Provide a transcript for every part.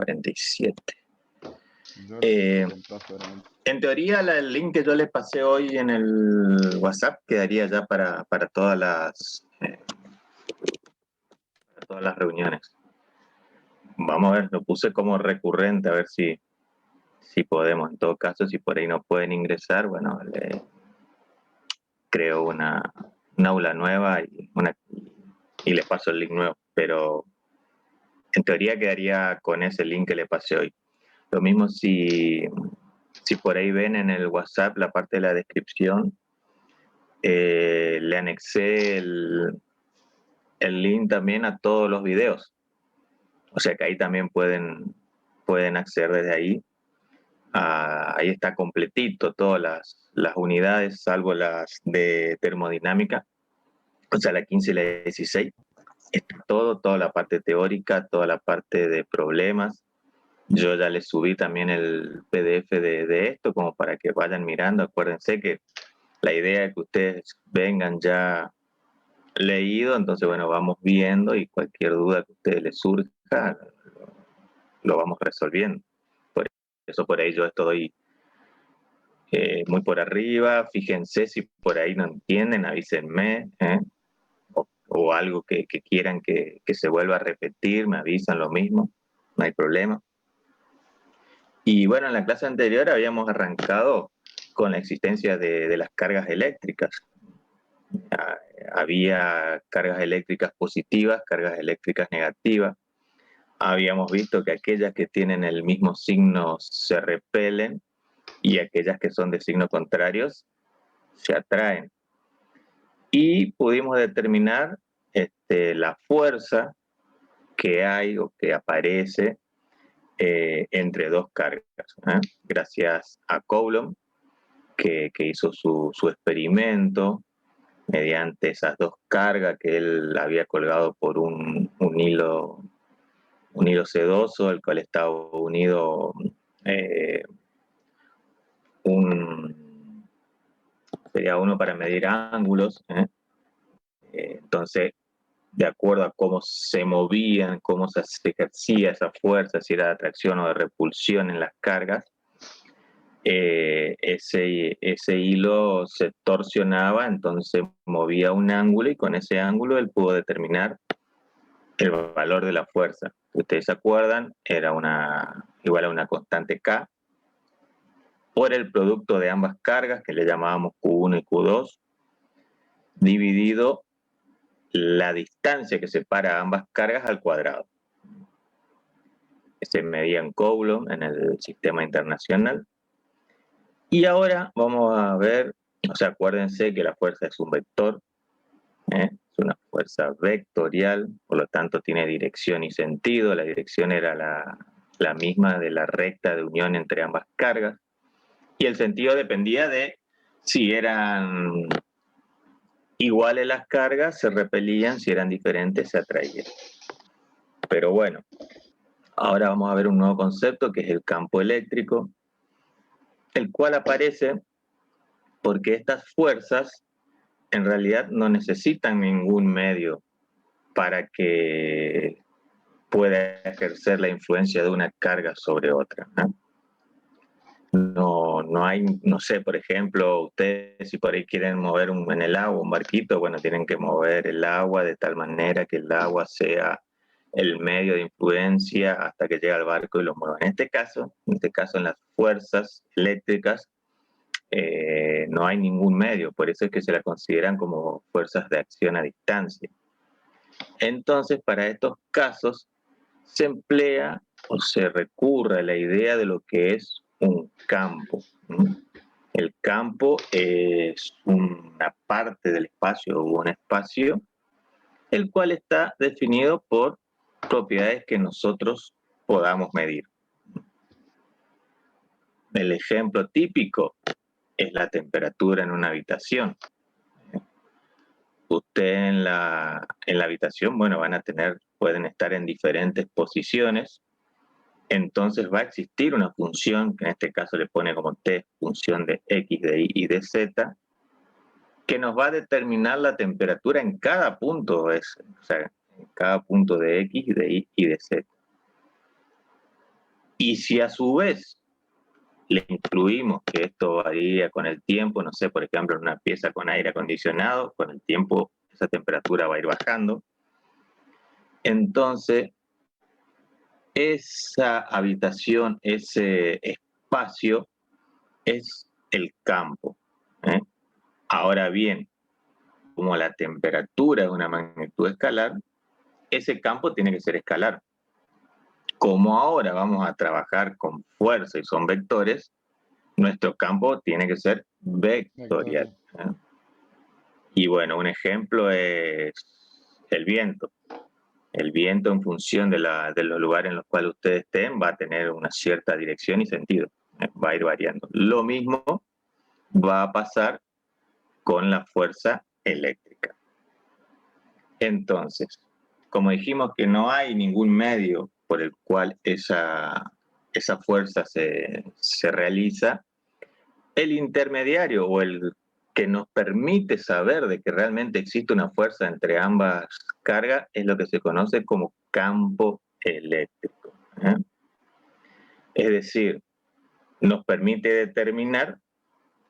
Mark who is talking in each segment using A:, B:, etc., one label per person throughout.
A: 47. En teoría, el link que yo les pasé hoy en el WhatsApp quedaría ya para todas las reuniones. Vamos a ver, lo puse como recurrente, a ver si podemos. En todo caso, si por ahí no pueden ingresar, bueno, creo una aula nueva y les paso el link nuevo. Pero en teoría quedaría con ese link que le pasé hoy. Lo mismo si por ahí ven en el WhatsApp la parte de la descripción, le anexé el link también a todos los videos. O sea que ahí también pueden acceder desde ahí. Ahí está completito todas las unidades, salvo las de termodinámica, o sea, la 15 y la 16. Está toda la parte teórica, toda la parte de problemas. Yo ya les subí también el PDF de esto, como para que vayan mirando. Acuérdense que la idea es que ustedes vengan ya leído, entonces bueno, vamos viendo y cualquier duda que a ustedes les surja, lo vamos resolviendo. Por eso por ahí yo estoy muy por arriba. Fíjense si por ahí no entienden, avísenme, o algo que quieran que se vuelva a repetir, me avisan lo mismo, no hay problema. Y bueno, en la clase anterior habíamos arrancado con la existencia de las cargas eléctricas. Había cargas eléctricas positivas, cargas eléctricas negativas. Habíamos visto que aquellas que tienen el mismo signo se repelen y aquellas que son de signo contrarios se atraen. Y pudimos determinar la fuerza que hay o que aparece entre dos cargas, gracias a Coulomb, que hizo su experimento mediante esas dos cargas que él había colgado por un hilo sedoso, el cual estaba unido sería uno para medir ángulos. Entonces, de acuerdo a cómo se movían, cómo se ejercía esa fuerza, si era de atracción o de repulsión en las cargas, ese hilo se torsionaba, entonces movía un ángulo y con ese ángulo él pudo determinar el valor de la fuerza. Ustedes se acuerdan, era igual a una constante K por el producto de ambas cargas, que le llamábamos Q1 y Q2, dividido la distancia que separa ambas cargas al cuadrado. Se medía en Coulomb en el sistema internacional. Y ahora vamos a ver, o sea, acuérdense que la fuerza es un vector, es una fuerza vectorial, por lo tanto tiene dirección y sentido. La dirección era la misma de la recta de unión entre ambas cargas, y el sentido dependía de si eran iguales las cargas, se repelían; si eran diferentes, se atraían. Pero bueno, ahora vamos a ver un nuevo concepto, que es el campo eléctrico, el cual aparece porque estas fuerzas en realidad no necesitan ningún medio para que pueda ejercer la influencia de una carga sobre otra, ¿no? No hay, no sé, por ejemplo, ustedes si por ahí quieren mover en el agua un barquito, bueno, tienen que mover el agua de tal manera que el agua sea el medio de influencia hasta que llega al barco y lo mueva. En este caso, en las fuerzas eléctricas, no hay ningún medio, por eso es que se la consideran como fuerzas de acción a distancia. Entonces, para estos casos, se emplea o se recurre a la idea de lo que es un campo. El campo es una parte del espacio o un espacio, el cual está definido por propiedades que nosotros podamos medir. El ejemplo típico es la temperatura en una habitación. Usted en la habitación, bueno, pueden estar en diferentes posiciones. Entonces va a existir una función, que en este caso le pone como T, función de X, de Y y de Z, que nos va a determinar la temperatura en cada punto, o sea, en cada punto de X, de Y y de Z. Y si a su vez le incluimos que esto varía con el tiempo, no sé, por ejemplo, en una pieza con aire acondicionado, con el tiempo esa temperatura va a ir bajando. Entonces, esa habitación, ese espacio, es el campo. ¿eh? Ahora bien, como la temperatura es una magnitud escalar, ese campo tiene que ser escalar. Como ahora vamos a trabajar con fuerza y son vectores, nuestro campo tiene que ser vectorial. ¿eh? Y bueno, un ejemplo es el viento. El viento, en función de los lugares en los cuales ustedes estén, va a tener una cierta dirección y sentido. Va a ir variando. Lo mismo va a pasar con la fuerza eléctrica. Entonces, como dijimos que no hay ningún medio por el cual esa fuerza se realiza, el intermediario o el que nos permite saber de que realmente existe una fuerza entre ambas cargas es lo que se conoce como campo eléctrico. ¿eh? Es decir, nos permite determinar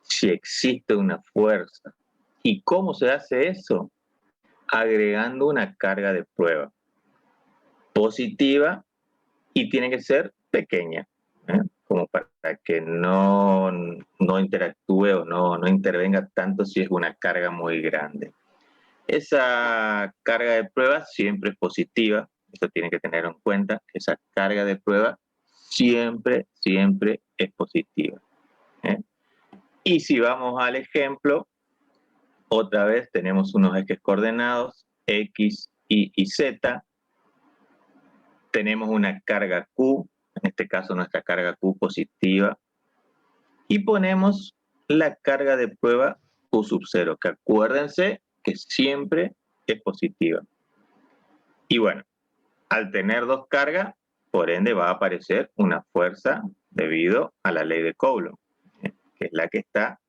A: si existe una fuerza. ¿Y cómo se hace eso? Agregando una carga de prueba positiva y tiene que ser pequeña, como para que no interactúe o no intervenga tanto si es una carga muy grande. Esa carga de prueba siempre es positiva, eso tiene que tener en cuenta, esa carga de prueba siempre es positiva. ¿eh? Y si vamos al ejemplo, otra vez tenemos unos ejes coordenados, X, Y Z, tenemos una carga Q, en este caso nuestra carga Q positiva, y ponemos la carga de prueba Q sub 0, que acuérdense que siempre es positiva. Y bueno, al tener dos cargas, por ende va a aparecer una fuerza debido a la ley de Coulomb, que es la que está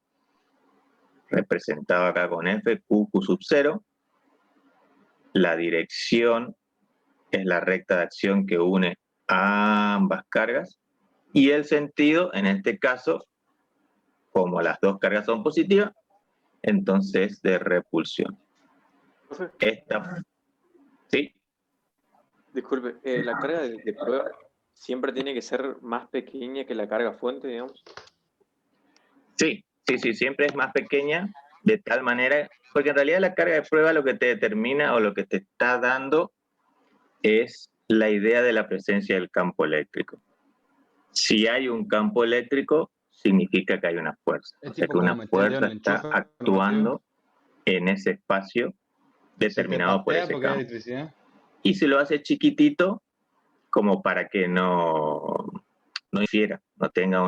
A: representada acá con F, Q sub 0. La dirección es la recta de acción que une a ambas cargas. Y el sentido, en este caso, como las dos cargas son positivas, entonces de repulsión. Esta, ¿sí?
B: Disculpe, la carga de prueba siempre tiene que ser más pequeña que la carga fuente, digamos.
A: Sí, siempre es más pequeña, de tal manera, porque en realidad la carga de prueba lo que te determina o lo que te está dando es la idea de la presencia del campo eléctrico. Si hay un campo eléctrico, significa que hay una fuerza. O sea que una fuerza está actuando en ese espacio determinado por ese campo. Y se lo hace chiquitito como para que no infiera, no tenga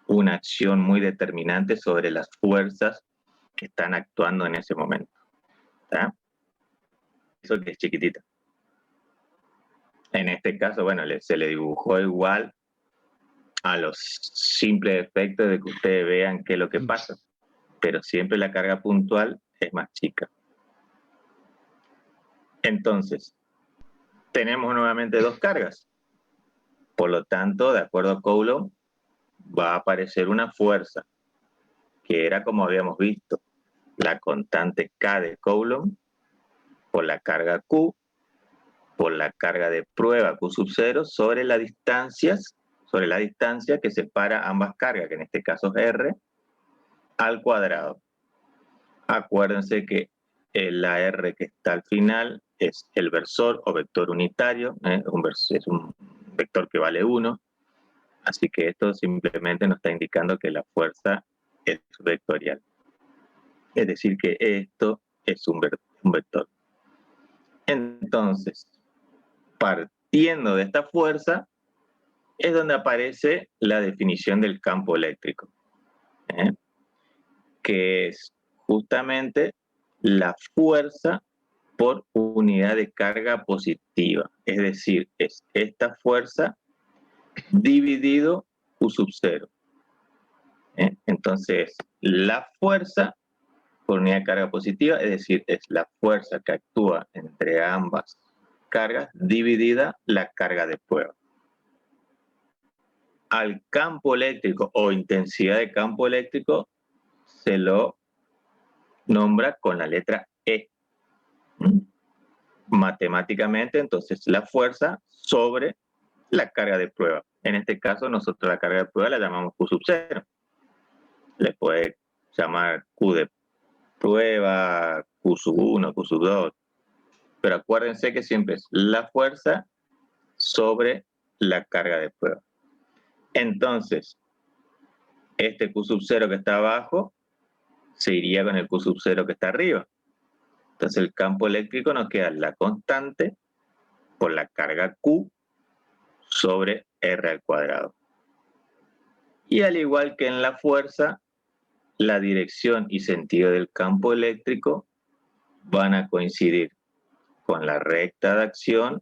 A: una acción muy determinante sobre las fuerzas que están actuando en ese momento. ¿Tá? Eso que es chiquitito. En este caso, bueno, se le dibujó igual a los simples efectos de que ustedes vean qué es lo que pasa, pero siempre la carga puntual es más chica. Entonces, tenemos nuevamente dos cargas. Por lo tanto, de acuerdo a Coulomb, va a aparecer una fuerza, que era como habíamos visto, la constante K de Coulomb, por la carga Q, por la carga de prueba Q sub 0, sobre la distancia que separa ambas cargas, que en este caso es R, al cuadrado. Acuérdense que la R que está al final es el versor o vector unitario, es un vector que vale 1, así que esto simplemente nos está indicando que la fuerza es vectorial. Es decir, que esto es un vector. Entonces, partiendo de esta fuerza, es donde aparece la definición del campo eléctrico, que es justamente la fuerza por unidad de carga positiva. Es decir, es esta fuerza dividido Q sub 0. Entonces, la fuerza por unidad de carga positiva, es decir, es la fuerza que actúa entre ambas cargas dividida la carga de prueba. al campo eléctrico o intensidad de campo eléctrico se lo nombra con la letra E. Matemáticamente, entonces, la fuerza sobre la carga de prueba. En este caso, nosotros la carga de prueba la llamamos Q sub 0. Le puede llamar Q de prueba, Q sub 1, Q sub 2. Pero acuérdense que siempre es la fuerza sobre la carga de prueba. Entonces, este Q sub 0 que está abajo se iría con el Q sub 0 que está arriba. Entonces el campo eléctrico nos queda la constante por la carga Q sobre R al cuadrado. Y al igual que en la fuerza, la dirección y sentido del campo eléctrico van a coincidir con la recta de acción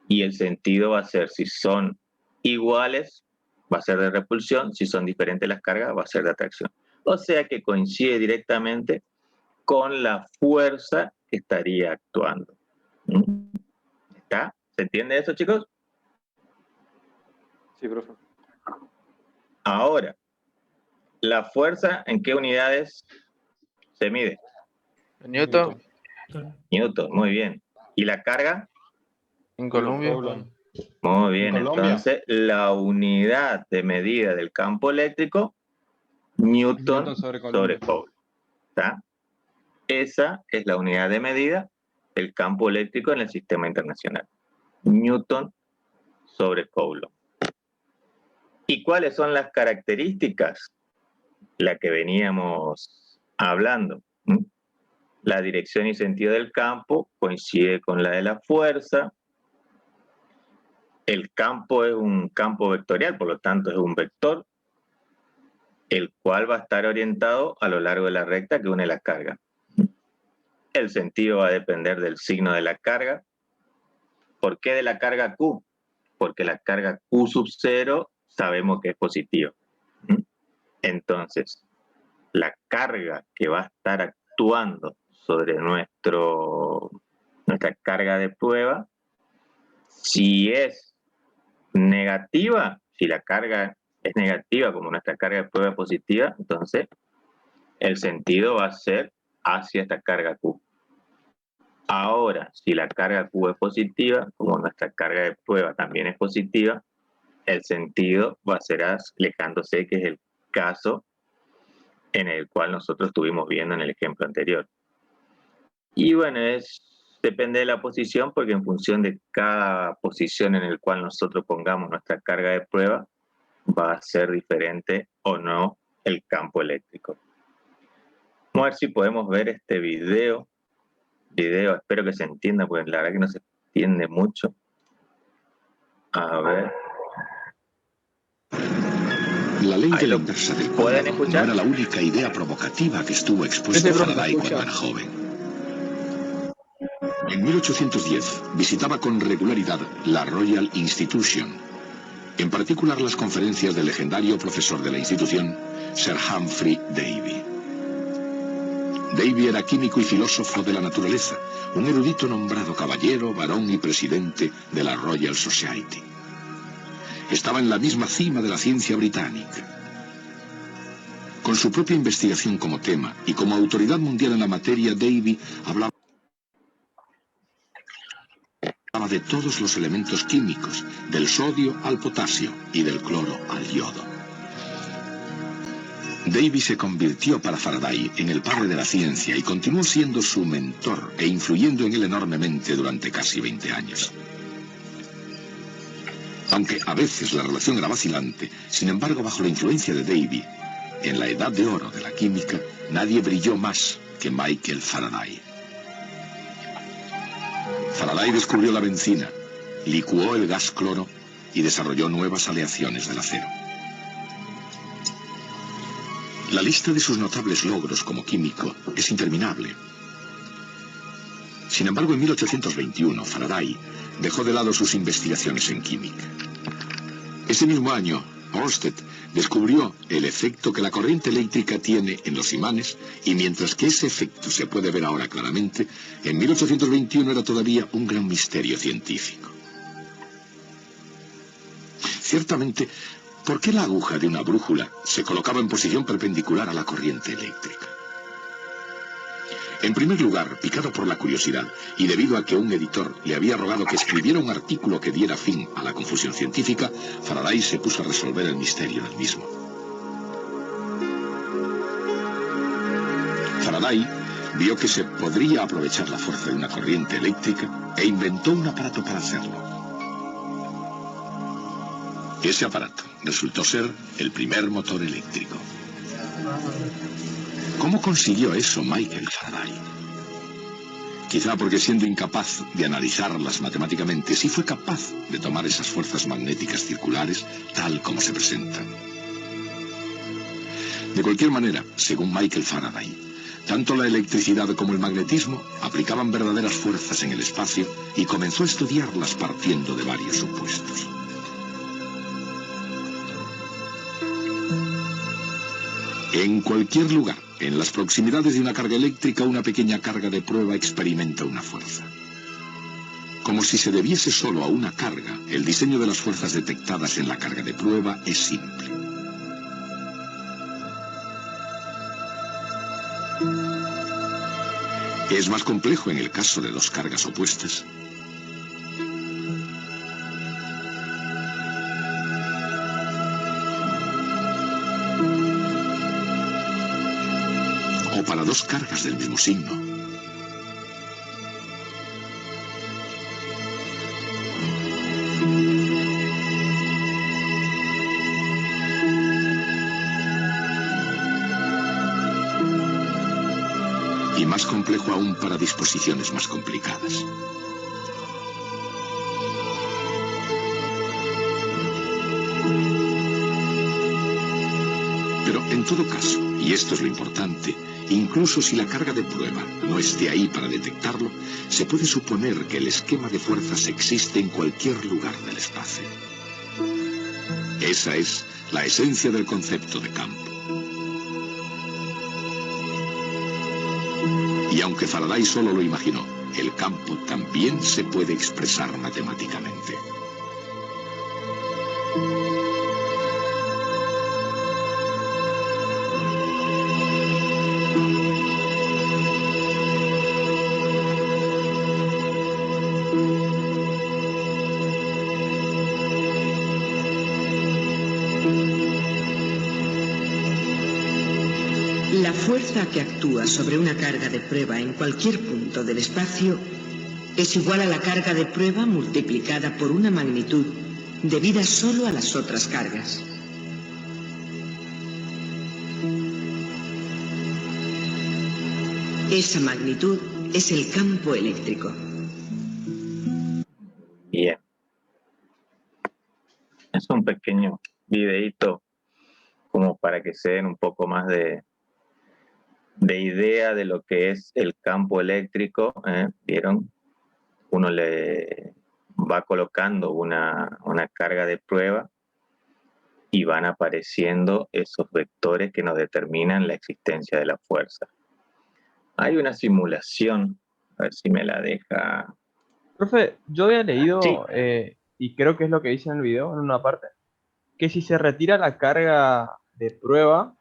A: y el sentido va a ser, si son iguales, va a ser de repulsión, si son diferentes las cargas, va a ser de atracción. O sea que coincide directamente con la fuerza que estaría actuando. ¿Está? ¿Se entiende eso, chicos?
B: Sí, profe.
A: Ahora, ¿la fuerza en qué unidades se mide?
C: Newton.
A: Newton, muy bien. ¿Y la carga?
C: En Colombia.
A: Muy bien, entonces la unidad de medida del campo eléctrico, Newton sobre Coulomb. ¿Está? Esa es la unidad de medida del campo eléctrico en el sistema internacional. Newton sobre Coulomb. ¿Y cuáles son las características? La que veníamos hablando. La dirección y sentido del campo coincide con la de la fuerza. El campo es un campo vectorial, por lo tanto es un vector, el cual va a estar orientado a lo largo de la recta que une las cargas. El sentido va a depender del signo de la carga. ¿Por qué de la carga Q? Porque la carga Q sub 0 sabemos que es positiva. Entonces, la carga que va a estar actuando sobre nuestra carga de prueba, si es negativa, si la carga es negativa como nuestra carga de prueba es positiva, entonces el sentido va a ser hacia esta carga Q. Ahora, si la carga Q es positiva, como nuestra carga de prueba también es positiva, el sentido va a ser alejándose, que es el caso en el cual nosotros estuvimos viendo en el ejemplo anterior. Y bueno, depende de la posición, porque en función de cada posición en el cual nosotros pongamos nuestra carga de prueba, va a ser diferente o no el campo eléctrico. Vamos a ver si podemos ver este video. Espero que se entienda, porque la verdad que no se entiende mucho. A ver.
D: La ley de la inversa del cuadrado no era la única idea provocativa que estuvo expuesta a Faraday cuando era joven. En 1810 visitaba con regularidad la Royal Institution, en particular las conferencias del legendario profesor de la institución, Sir Humphrey Davy. Davy era químico y filósofo de la naturaleza, un erudito nombrado caballero, barón y presidente de la Royal Society. Estaba en la misma cima de la ciencia británica. Con su propia investigación como tema y como autoridad mundial en la materia, Davy hablaba de todos los elementos químicos, del sodio al potasio y del cloro al yodo. Davy se convirtió para Faraday en el padre de la ciencia y continuó siendo su mentor e influyendo en él enormemente durante casi 20 años. Aunque a veces la relación era vacilante, sin embargo, bajo la influencia de Davy, en la edad de oro de la química, nadie brilló más que Michael Faraday. Faraday descubrió la benzina, licuó el gas cloro y desarrolló nuevas aleaciones del acero. La lista de sus notables logros como químico es interminable. Sin embargo, en 1821, Faraday dejó de lado sus investigaciones en química. Ese mismo año, Ørsted descubrió el efecto que la corriente eléctrica tiene en los imanes, y mientras que ese efecto se puede ver ahora claramente, en 1821 era todavía un gran misterio científico. Ciertamente, ¿Por qué la aguja de una brújula se colocaba en posición perpendicular a la corriente eléctrica? En primer lugar, picado por la curiosidad, y debido a que un editor le había rogado que escribiera un artículo que diera fin a la confusión científica, Faraday se puso a resolver el misterio del mismo. Faraday vio que se podría aprovechar la fuerza de una corriente eléctrica e inventó un aparato para hacerlo. Ese aparato resultó ser el primer motor eléctrico. ¿Cómo consiguió eso Michael Faraday? Quizá porque siendo incapaz de analizarlas matemáticamente, sí fue capaz de tomar esas fuerzas magnéticas circulares tal como se presentan. De cualquier manera, según Michael Faraday, tanto la electricidad como el magnetismo aplicaban verdaderas fuerzas en el espacio y comenzó a estudiarlas partiendo de varios supuestos. En cualquier lugar, en las proximidades de una carga eléctrica, una pequeña carga de prueba experimenta una fuerza. Como si se debiese solo a una carga, el diseño de las fuerzas detectadas en la carga de prueba es simple. Es más complejo en el caso de dos cargas opuestas. O para dos cargas del mismo signo. Y más complejo aún para disposiciones más complicadas. Pero en todo caso, y esto es lo importante, incluso si la carga de prueba no esté ahí para detectarlo, se puede suponer que el esquema de fuerzas existe en cualquier lugar del espacio. Esa es la esencia del concepto de campo. Y aunque Faraday solo lo imaginó, el campo también se puede expresar matemáticamente.
E: La fuerza que actúa sobre una carga de prueba en cualquier punto del espacio es igual a la carga de prueba multiplicada por una magnitud debida solo a las otras cargas. Esa magnitud es el campo eléctrico.
A: Bien. Es un pequeño videíto como para que se den un poco más de idea de lo que es el campo eléctrico. ¿Vieron? Uno le va colocando una carga de prueba y van apareciendo esos vectores que nos determinan la existencia de la fuerza. Hay una simulación, a ver si me la deja.
C: Profe, yo había leído,
A: Sí.
C: y creo que es lo que dice en el video, en una parte, que si se retira la carga de prueba,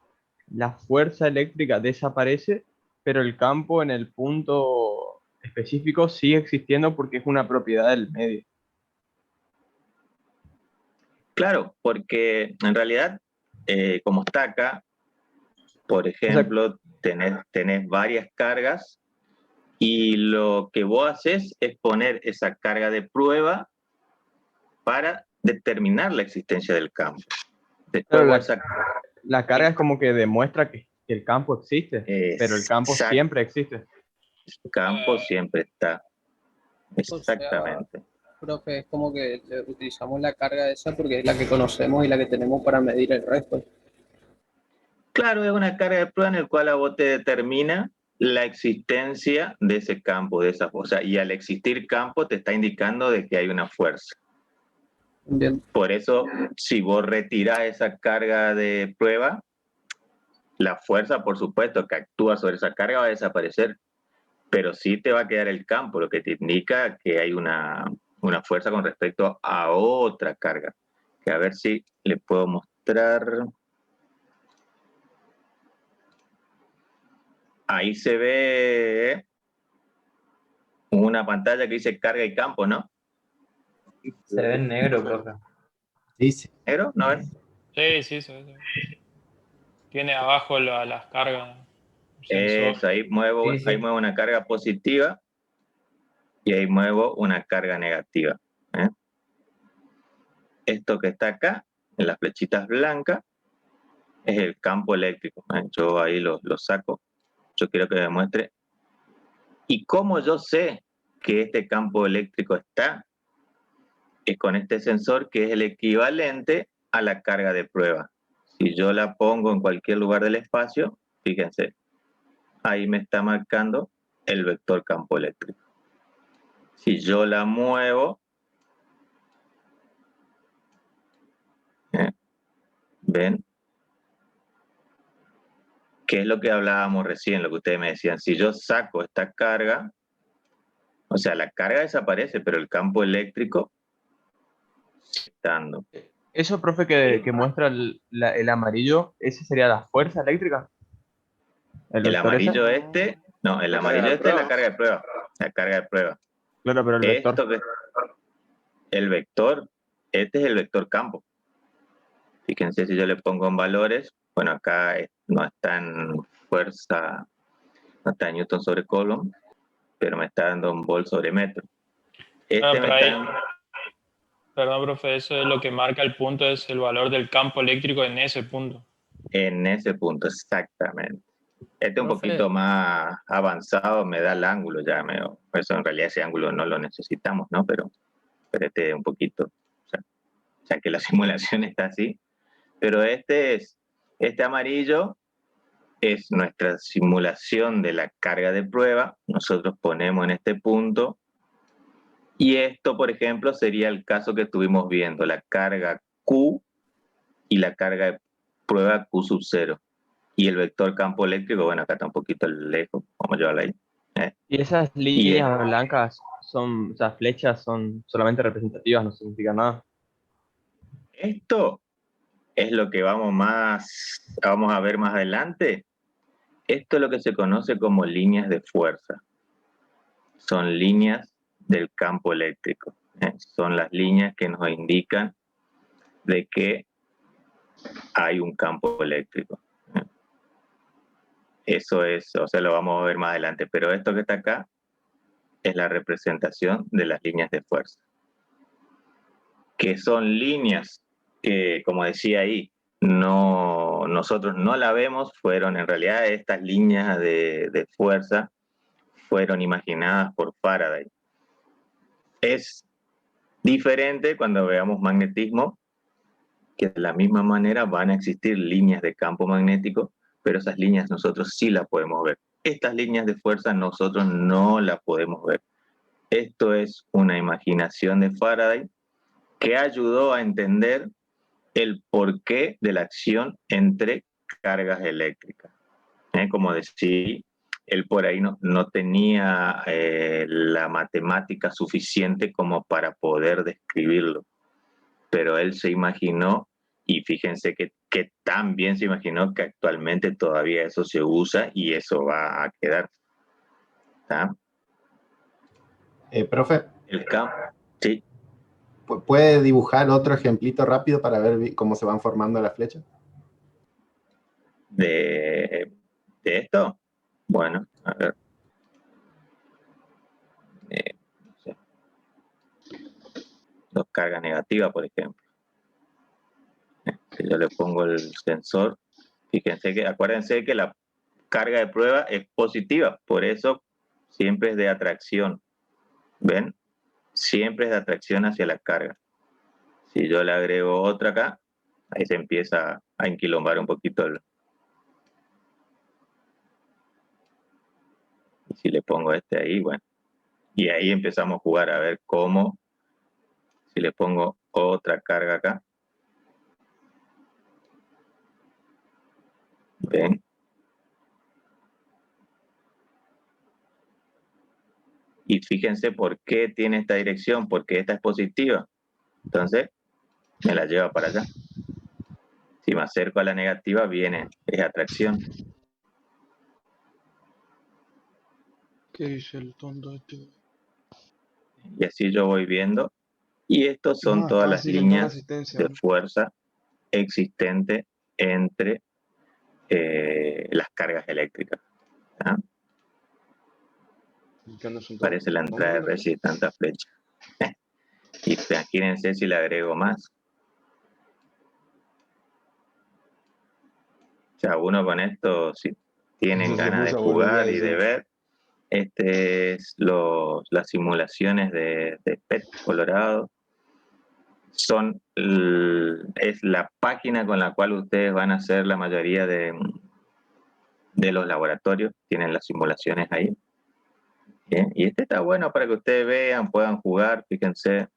C: la fuerza eléctrica desaparece, pero el campo en el punto específico sigue existiendo porque es una propiedad del medio.
A: Claro, porque en realidad, como está acá, por ejemplo, tenés varias cargas y lo que vos haces es poner esa carga de prueba para determinar la existencia del campo. Después
C: Claro,
A: vos
C: la carga es como que demuestra que el campo existe, pero el campo siempre existe.
A: El campo siempre está.
F: O sea,
A: Exactamente.
F: profe, es como que utilizamos la carga esa porque es la que conocemos y la que tenemos para medir el resto.
A: Claro, es una carga de prueba en la cual a vos te determina la existencia de ese campo, de esa fuerza. Y al existir campo te está indicando de que hay una fuerza.
F: Bien.
A: Por eso, si vos retirás esa carga de prueba, la fuerza, por supuesto, que actúa sobre esa carga va a desaparecer, pero sí te va a quedar el campo, lo que te indica que hay una fuerza con respecto a otra carga. Que a ver si le puedo mostrar. mostrar. Ahí se ve una pantalla que dice carga y campo, ¿no?
G: Se ve en negro, profe.
H: Sí, sí.
A: ¿Negro? ¿No ven?
I: Sí, sí, sí. Tiene abajo las cargas. Sensor.
A: Eso, ahí muevo,
G: Sí, sí.
A: ahí muevo una carga positiva y ahí muevo una carga negativa. ¿eh? Esto que está acá, en las flechitas blancas, es el campo eléctrico. Yo ahí lo saco. Yo quiero que me muestre. ¿Y cómo yo sé que este campo eléctrico está? Es con este sensor que es el equivalente a la carga de prueba. Si yo la pongo en cualquier lugar del espacio, fíjense, ahí me está marcando el vector campo eléctrico. Si yo la muevo, ¿ven? ¿Qué es lo que hablábamos recién, lo que ustedes me decían? Si yo saco esta carga, o sea, la carga desaparece, pero el campo eléctrico sigue estando.
C: Eso, profe, que muestra el amarillo, ¿ese sería la fuerza eléctrica?
A: El
C: vector ese?
A: amarillo este, no, el amarillo este es la carga de prueba. La carga de prueba.
C: Claro, pero el vector.
A: El vector, este es el vector campo. Fíjense si yo le pongo en valores, bueno, acá no está en fuerza, no está en Newton sobre Coulomb, pero me está dando un volt sobre metro.
I: Perdón, profe, eso es lo que marca el punto, es el valor del campo eléctrico en ese punto.
A: En ese punto, exactamente. Este un
F: Profe.
A: poquito más avanzado me da el ángulo ya, eso en realidad ese ángulo no lo necesitamos, ¿no? Pero este un poquito, o sea que la simulación está así. Pero este amarillo es nuestra simulación de la carga de prueba. Nosotros ponemos en este punto. Y esto, por ejemplo, sería el caso que estuvimos viendo, la carga Q y la carga de prueba Q sub 0. Y el vector campo eléctrico, bueno, acá está un poquito lejos, vamos a llevarlo ahí.
C: Y esas líneas blancas son, o sea, flechas son solamente representativas, no significan nada.
A: Esto es lo que vamos a ver más adelante. Esto es lo que se conoce como líneas de fuerza. Son líneas del campo eléctrico. Son las líneas que nos indican de que hay un campo eléctrico. Eso es, o sea, lo vamos a ver más adelante. Pero esto que está acá es la representación de las líneas de fuerza. Que son líneas que, como decía ahí, nosotros no la vemos, fueron en realidad estas líneas de fuerza fueron imaginadas por Faraday. Es diferente cuando veamos magnetismo, que de la misma manera van a existir líneas de campo magnético, pero esas líneas nosotros sí las podemos ver. Estas líneas de fuerza nosotros no las podemos ver. Esto es una imaginación de Faraday que ayudó a entender el porqué de la acción entre cargas eléctricas. Como decía, él por ahí no tenía la matemática suficiente como para poder describirlo, pero él se imaginó, y fíjense que tan bien se imaginó que actualmente todavía eso se usa y eso va a quedar. ¿Está?
H: Profe.
A: El campo, sí.
H: ¿Puede dibujar otro ejemplito rápido para ver cómo se van formando las flechas?
A: ¿De esto? Bueno, a ver. No sé. Dos cargas negativas, por ejemplo. Si yo le pongo el sensor, fíjense que, acuérdense que la carga de prueba es positiva, por eso siempre es de atracción. ¿Ven? Siempre es de atracción hacia la carga. Si yo le agrego otra acá, ahí se empieza a enquilombar un poquito y si le pongo este ahí, bueno. Y ahí empezamos a jugar a ver cómo, si le pongo otra carga acá. ¿Ven? Y fíjense por qué tiene esta dirección, porque esta es positiva. Entonces, me la lleva para allá. Si me acerco a la negativa, es atracción.
J: ¿Qué dice el tonto este?
A: Y así yo voy viendo. Y estos son
J: Ah,
A: todas
J: estaba
A: las
J: siguiendo
A: líneas
J: resistencia,
A: de
J: ¿no?
A: fuerza existentes entre las cargas eléctricas. ¿Ah?
J: Que no son todos
A: Parece la entrada de
J: tontos,
A: Resi de tanta flecha. Y imagínense si le agrego más. O sea, uno con esto, si tienen
J: Se
A: ganas de
J: puso a
A: boludear
J: boludear,
A: y de
J: dice.
A: ver, es las simulaciones de PET Colorado. Es la página con la cual ustedes van a hacer la mayoría de los laboratorios. Tienen las simulaciones ahí. Bien. Y este está bueno para que ustedes vean, puedan jugar, fíjense.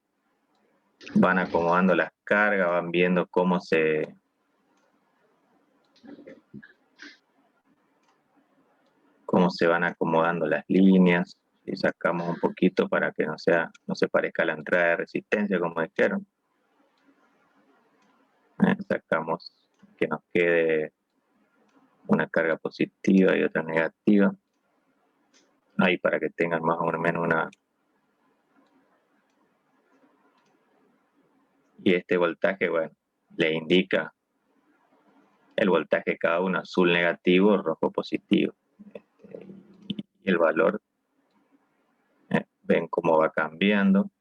A: Van acomodando las cargas, van viendo cómo se van acomodando las líneas. Y sacamos un poquito para que no se parezca a la entrada de resistencia, como dijeron. Sacamos que nos quede una carga positiva y otra negativa. Ahí para que tengan más o menos una... Y este voltaje, bueno, le indica el voltaje cada uno, azul negativo, rojo positivo. Y el valor, ven cómo va cambiando.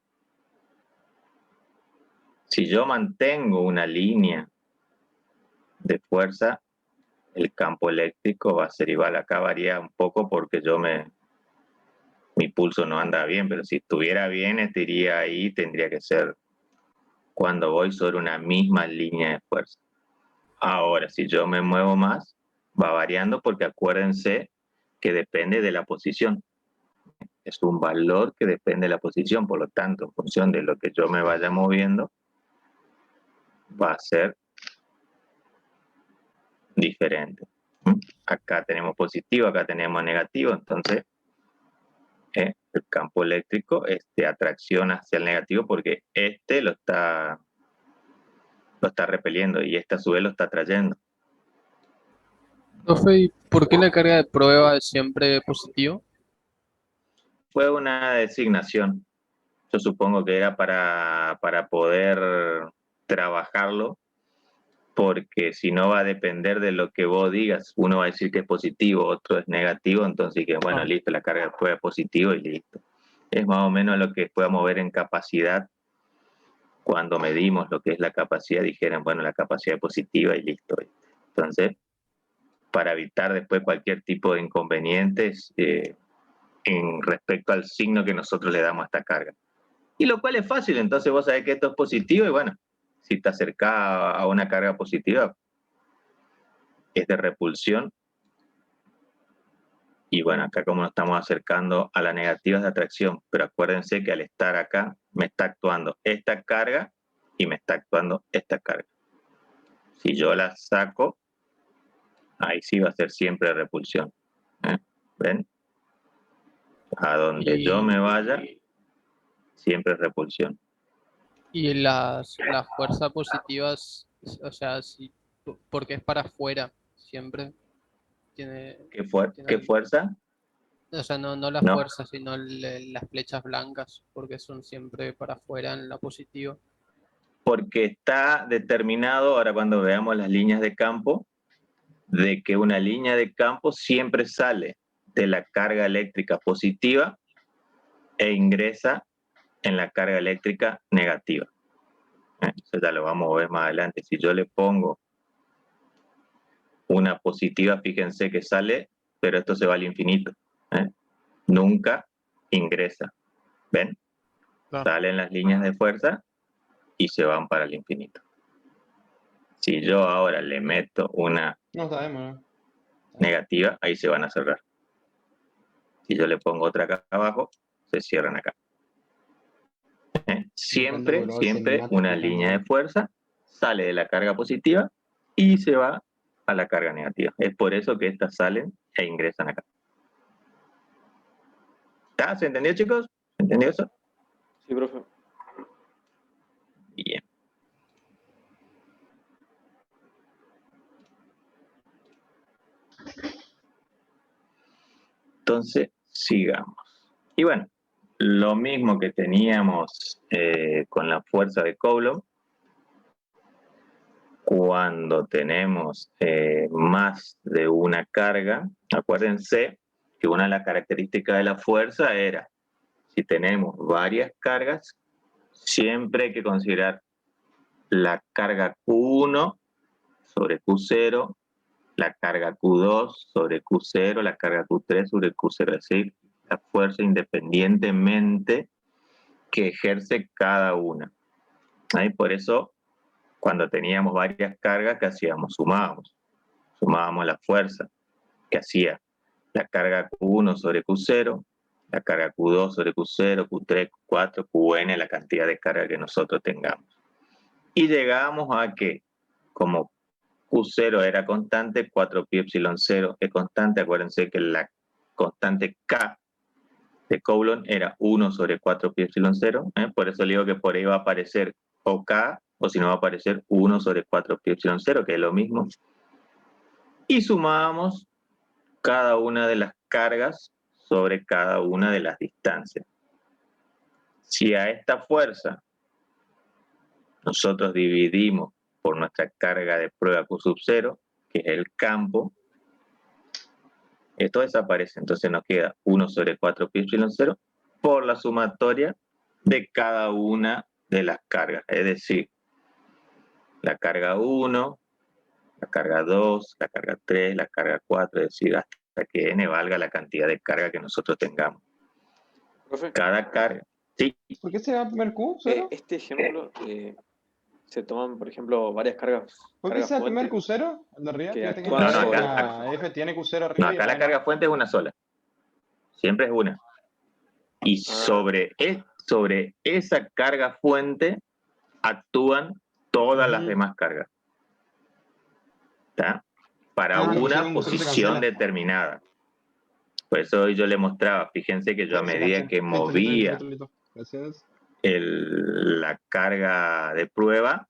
A: Si yo mantengo una línea de fuerza, el campo eléctrico va a ser igual. Acá varía un poco porque mi pulso no anda bien, pero si estuviera bien, estaría ahí, tendría que ser cuando voy sobre una misma línea de fuerza. Ahora, si yo me muevo más, va variando porque acuérdense que depende de la posición. Es un valor que depende de la posición, por lo tanto, en función de lo que yo me vaya moviendo, va a ser diferente. Acá tenemos positivo, acá tenemos negativo, entonces el campo eléctrico es de atracción hacia el negativo porque lo está repeliendo y a su vez lo está atrayendo.
F: Profe, ¿y por qué la carga de prueba es siempre positivo?
A: Fue una designación. Yo supongo que era para poder trabajarlo, porque si no va a depender de lo que vos digas. Uno va a decir que es positivo, otro es negativo, entonces que bueno, listo, la carga de prueba es positivo y listo. Es más o menos lo que podemos ver en capacidad. Cuando medimos lo que es la capacidad, dijeron, bueno, la capacidad es positiva y listo. Entonces, para evitar después cualquier tipo de inconvenientes en respecto al signo que nosotros le damos a esta carga. Y lo cual es fácil, entonces vos sabés que esto es positivo y bueno, si te acercás a una carga positiva, es de repulsión. Y bueno, acá como nos estamos acercando a la negativa es de atracción, pero acuérdense que al estar acá me está actuando esta carga y me está actuando esta carga. Si yo la saco, ahí sí va a ser siempre repulsión. ¿Ven? A donde yo me vaya, siempre es repulsión.
F: Y las fuerzas positivas, o sea, porque es para afuera, siempre tiene...
A: ¿Qué fuerza?
F: O sea, no las
A: No.
F: fuerzas, sino las flechas blancas, porque son siempre para afuera en la positiva.
A: Porque está determinado, ahora cuando veamos las líneas de campo, de que una línea de campo siempre sale de la carga eléctrica positiva e ingresa en la carga eléctrica negativa. Eso ya lo vamos a ver más adelante. Si yo le pongo una positiva, fíjense que sale, pero esto se va al infinito. Nunca ingresa. ¿Ven?
F: Claro.
A: Salen las líneas de fuerza y se van para el infinito. Si yo ahora le meto una negativa, ahí se van a cerrar. Si yo le pongo otra acá abajo, se cierran acá. Siempre una línea de fuerza sale de la carga positiva y se va a la carga negativa. Es por eso que estas salen e ingresan acá. ¿Se entendió, chicos? ¿Se entendió eso?
B: Sí, profe.
A: Bien. Entonces, sigamos. Y bueno, lo mismo que teníamos con la fuerza de Coulomb, cuando tenemos más de una carga, acuérdense que una de las características de la fuerza era, si tenemos varias cargas, siempre hay que considerar la carga Q1 sobre Q0, la carga Q2 sobre Q0, la carga Q3 sobre Q0, es decir, la fuerza independientemente que ejerce cada una. ¿Ahí? Por eso, cuando teníamos varias cargas, ¿qué hacíamos? Sumábamos la fuerza que hacía la carga Q1 sobre Q0, la carga Q2 sobre Q0, Q3, Q4, Qn, la cantidad de carga que nosotros tengamos. Y llegábamos a que, como Q0 era constante, 4πε0 es constante. Acuérdense que la constante K de Coulomb era 1 sobre 4πε0. Por eso le digo que por ahí va a aparecer o K, o si no va a aparecer 1 sobre 4πε0, que es lo mismo. Y sumábamos cada una de las cargas sobre cada una de las distancias. Si a esta fuerza nosotros dividimos por nuestra carga de prueba Q sub 0, que es el campo, esto desaparece. Entonces nos queda 1 sobre 4πε0 por la sumatoria de cada una de las cargas. Es decir, la carga 1, la carga 2, la carga 3, la carga 4, es decir, hasta que n valga la cantidad de carga que nosotros tengamos.
B: Profe,
A: Cada carga. Sí.
F: ¿Por qué se da primer Q? ¿Cero?
B: este ejemplo se toman, por ejemplo, varias cargas.
K: ¿Por qué
B: cargas
K: se da primer
B: fuentes
K: Q0? ¿El de arriba?
B: que
K: Fíjate que
B: actúan
A: No, no,
B: sobre-
K: la F tiene Q0
A: No,
K: arriba y
A: acá la
K: acá
A: carga fuente es una sola. Siempre es una. Y sobre esa carga fuente actúan todas las
K: Ujú.
A: demás cargas. ¿Está? Para
K: Ah, la
A: una
K: posición se
A: posición
K: cancela.
A: determinada. Por eso hoy yo le mostraba, fíjense que yo a
K: Sí,
A: medida
K: caché.
A: que
K: Listo,
A: movía
K: listo. Gracias.
A: la carga de prueba,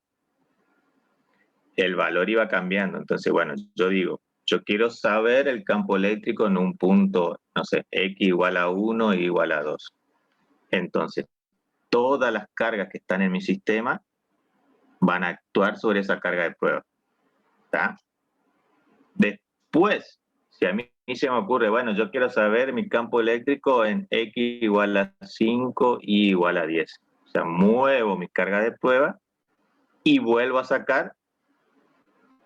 A: el valor iba cambiando. Entonces, bueno, yo digo, yo quiero saber el campo eléctrico en un punto, no sé, X igual a 1 y igual a 2. Entonces, todas las cargas que están en mi sistema van a actuar sobre esa carga de prueba. ¿Está? Después, si a mí se me ocurre, bueno, yo quiero saber mi campo eléctrico en X igual a 5 y igual a 10. O sea, muevo mi carga de prueba y vuelvo a sacar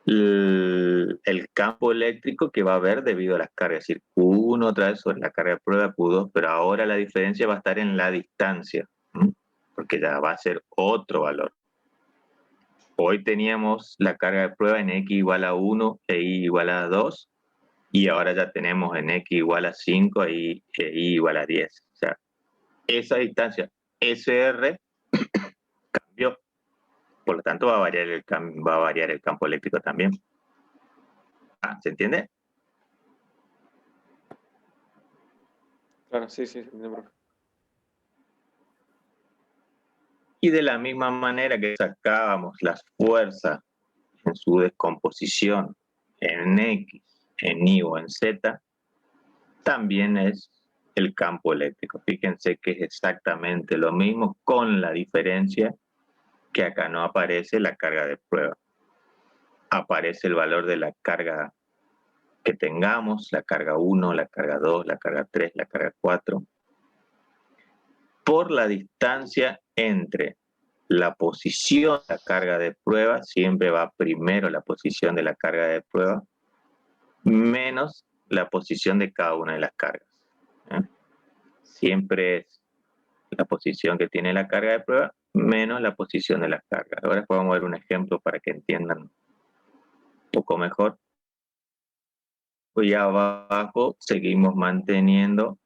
A: el campo eléctrico que va a haber debido a las cargas. Es decir, Q1 otra vez sobre la carga de prueba, Q2, pero ahora la diferencia va a estar en la distancia, porque ya va a ser otro valor. Hoy teníamos la carga de prueba en X igual a 1 e Y igual a 2, y ahora ya tenemos en X igual a 5 e Y igual a 10. O sea, esa distancia SR cambió. Por lo tanto, va a variar el campo eléctrico también. ¿Se entiende?
B: Claro, sí, se entiende, profe.
A: Y de la misma manera que sacábamos las fuerzas en su descomposición en X, en Y o en Z, también es el campo eléctrico. Fíjense que es exactamente lo mismo, con la diferencia que acá no aparece la carga de prueba. Aparece el valor de la carga que tengamos, la carga 1, la carga 2, la carga 3, la carga 4, por la distancia entre la posición de la carga de prueba, siempre va primero la posición de la carga de prueba, menos la posición de cada una de las cargas. Siempre es la posición que tiene la carga de prueba menos la posición de las cargas. Ahora vamos a ver un ejemplo para que entiendan un poco mejor. Y abajo seguimos manteniendo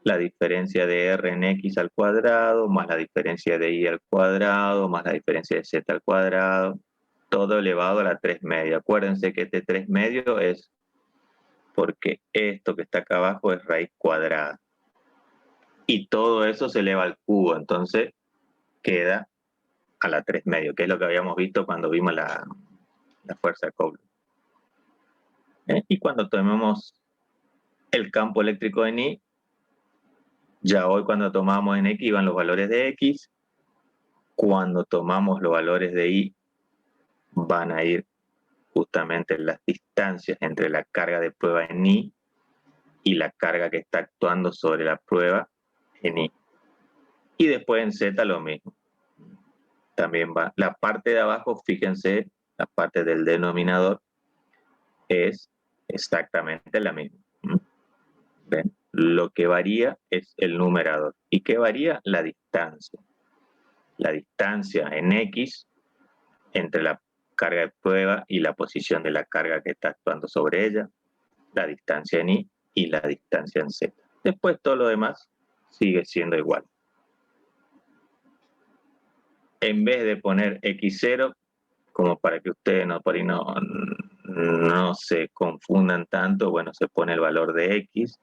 A: la diferencia de R en X al cuadrado, más la diferencia de Y al cuadrado, más la diferencia de Z al cuadrado, todo elevado a la 3 medio. Acuérdense que este 3 medio es porque esto que está acá abajo es raíz cuadrada. Y todo eso se eleva al cubo, entonces queda a la 3 medio, que es lo que habíamos visto cuando vimos la fuerza de Coulomb. Y cuando tomemos el campo eléctrico en I, ya hoy cuando tomamos en X van los valores de X, cuando tomamos los valores de Y van a ir justamente las distancias entre la carga de prueba en I y la carga que está actuando sobre la prueba en I. Y después en Z lo mismo. También va. La parte de abajo, fíjense, la parte del denominador es exactamente la misma. ¿Ven? Lo que varía es el numerador. ¿Y qué varía? La distancia. La distancia en X entre la carga de prueba y la posición de la carga que está actuando sobre ella, la distancia en Y y la distancia en Z. Después todo lo demás sigue siendo igual. En vez de poner X0, como para que ustedes no se confundan tanto, bueno, se pone el valor de X,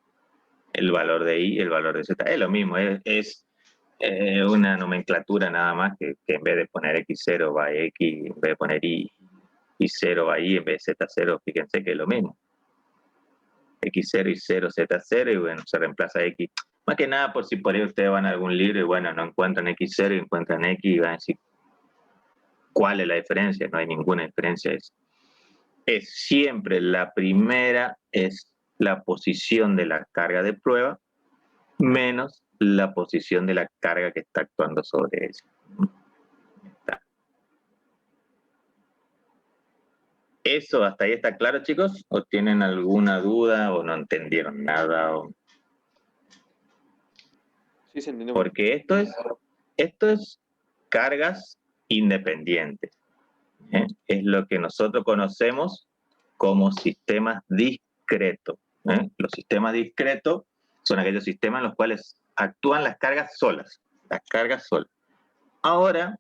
A: el valor de Y, el valor de Z. Es lo mismo, es una nomenclatura nada más que en vez de poner X0 va X, en vez de poner Y0 va Y, en vez de Z0, fíjense que es lo mismo. X0 y 0, Z0, y bueno, se reemplaza X. Más que nada por si por ahí ustedes van a algún libro y bueno, no encuentran X0 y encuentran X y van a decir, ¿cuál es la diferencia? No hay ninguna diferencia. Es siempre la primera, es la posición de la carga de prueba menos la posición de la carga que está actuando sobre ella. ¿Eso hasta ahí está claro, chicos? ¿O tienen alguna duda o no entendieron nada?
B: Sí, se entendió.
A: Porque esto es cargas independientes. Es lo que nosotros conocemos como sistemas discretos. Los sistemas discretos son aquellos sistemas en los cuales actúan las cargas solas. Las cargas solas. Ahora,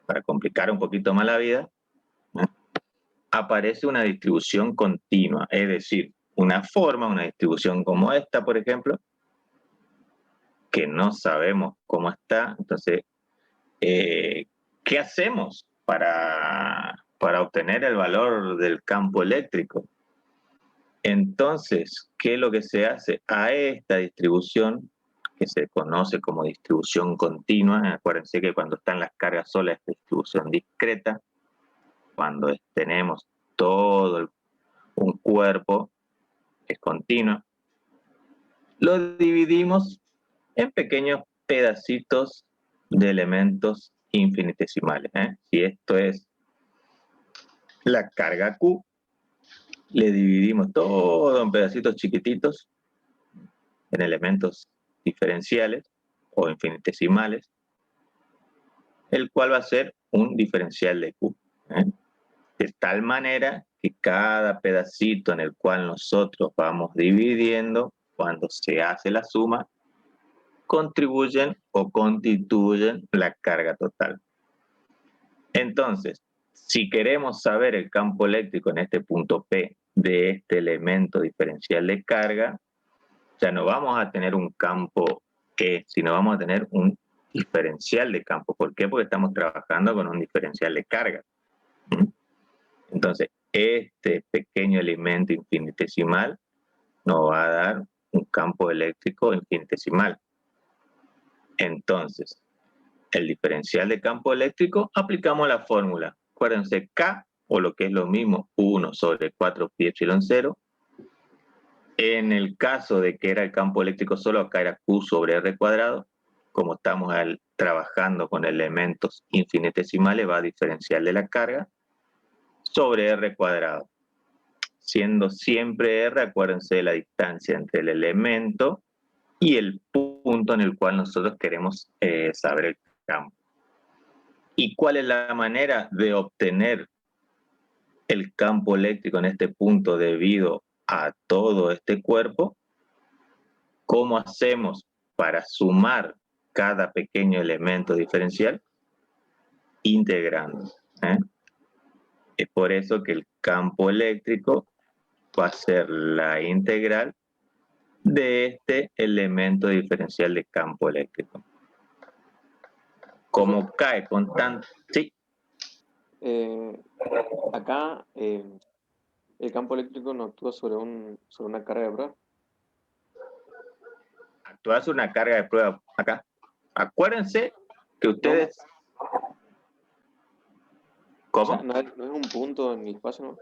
A: para complicar un poquito más la vida, aparece una distribución continua, es decir, una distribución como esta, por ejemplo, que no sabemos cómo está. Entonces, ¿qué hacemos para obtener el valor del campo eléctrico? Entonces, ¿qué es lo que se hace? A esta distribución, que se conoce como distribución continua, acuérdense que cuando están las cargas solas es distribución discreta, cuando tenemos todo un cuerpo es continuo, lo dividimos en pequeños pedacitos de elementos infinitesimales. Si esto es la carga Q, le dividimos todo en pedacitos chiquititos, en elementos diferenciales o infinitesimales, el cual va a ser un diferencial de Q. De tal manera que cada pedacito en el cual nosotros vamos dividiendo, cuando se hace la suma, contribuyen o constituyen la carga total. Entonces, si queremos saber el campo eléctrico en este punto P de este elemento diferencial de carga, ya no vamos a tener un campo E, sino vamos a tener un diferencial de campo. ¿Por qué? Porque estamos trabajando con un diferencial de carga. Entonces, este pequeño elemento infinitesimal nos va a dar un campo eléctrico infinitesimal. Entonces, el diferencial de campo eléctrico, aplicamos la fórmula. Acuérdense, K, o lo que es lo mismo, 1 sobre 4 pi epsilon 0. En el caso de que era el campo eléctrico solo, acá era Q sobre R cuadrado. Como estamos trabajando con elementos infinitesimales, va a diferencial de la carga sobre R cuadrado. Siendo siempre R, acuérdense de la distancia entre el elemento y el punto en el cual nosotros queremos saber el campo. ¿Y cuál es la manera de obtener el campo eléctrico en este punto debido a todo este cuerpo? ¿Cómo hacemos para sumar cada pequeño elemento diferencial? Integrando. Es por eso que el campo eléctrico va a ser la integral de este elemento diferencial de campo eléctrico. Como cae con tanto... Sí.
B: Acá el campo eléctrico no actúa sobre una carga de prueba.
A: tú haces una carga de prueba acá. Acuérdense que ustedes... ¿Cómo?
B: O sea, no es un punto en el espacio, ¿no?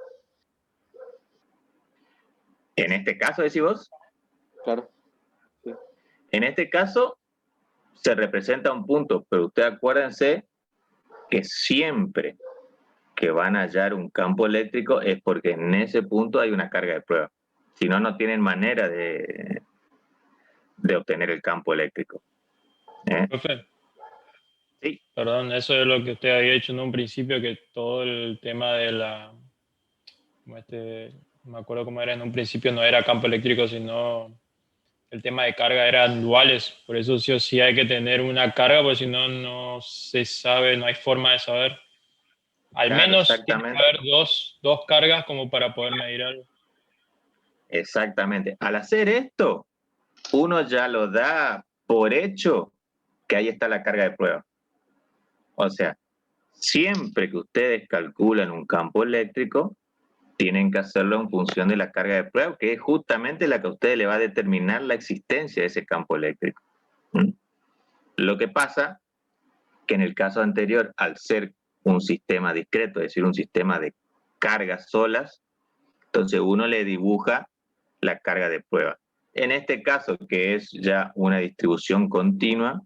A: En este caso, decís vos.
B: Claro. Sí.
A: En este caso, se representa un punto, pero ustedes acuérdense que siempre que van a hallar un campo eléctrico es porque en ese punto hay una carga de prueba. Si no, no tienen manera de obtener el campo eléctrico.
I: Profe.
A: Sí.
I: Perdón, eso es lo que usted había dicho en un principio, que todo el tema de la... no me acuerdo cómo era en un principio, no era campo eléctrico, sino el tema de carga eran duales. Por eso sí o sí hay que tener una carga, porque si no, no se sabe, no hay forma de saber. Al
A: Claro,
I: menos tiene que
A: exactamente.
I: haber dos cargas como para poder medir algo.
A: Exactamente. Al hacer esto, uno ya lo da por hecho que ahí está la carga de prueba. O sea, siempre que ustedes calculan un campo eléctrico, tienen que hacerlo en función de la carga de prueba, que es justamente la que a ustedes le va a determinar la existencia de ese campo eléctrico. Lo que pasa que en el caso anterior, al ser un sistema discreto, es decir, un sistema de cargas solas, entonces uno le dibuja la carga de prueba. En este caso, que es ya una distribución continua,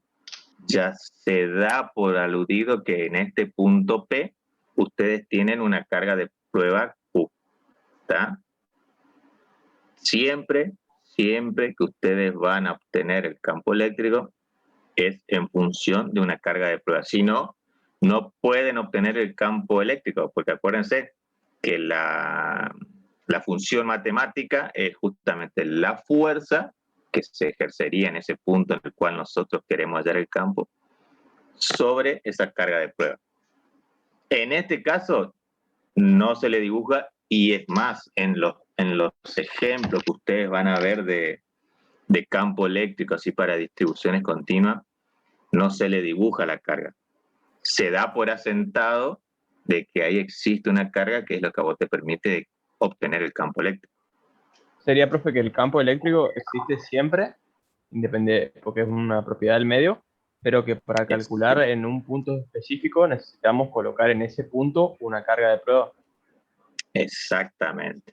A: ya se da por aludido que en este punto P ustedes tienen una carga de prueba Q. ¿Está? Siempre que ustedes van a obtener el campo eléctrico es en función de una carga de prueba. Si no, no pueden obtener el campo eléctrico, porque acuérdense que la función matemática es justamente la fuerza que se ejercería en ese punto en el cual nosotros queremos hallar el campo sobre esa carga de prueba. En este caso, no se le dibuja, y es más, en los ejemplos que ustedes van a ver de campo eléctrico, así para distribuciones continuas, no se le dibuja la carga. Se da por asentado de que ahí existe una carga que es lo que a vos te permite obtener el campo eléctrico.
C: Sería, profe, que el campo eléctrico existe siempre, independiente, porque es una propiedad del medio, pero que para calcular en un punto específico necesitamos colocar en ese punto una carga de prueba.
A: Exactamente.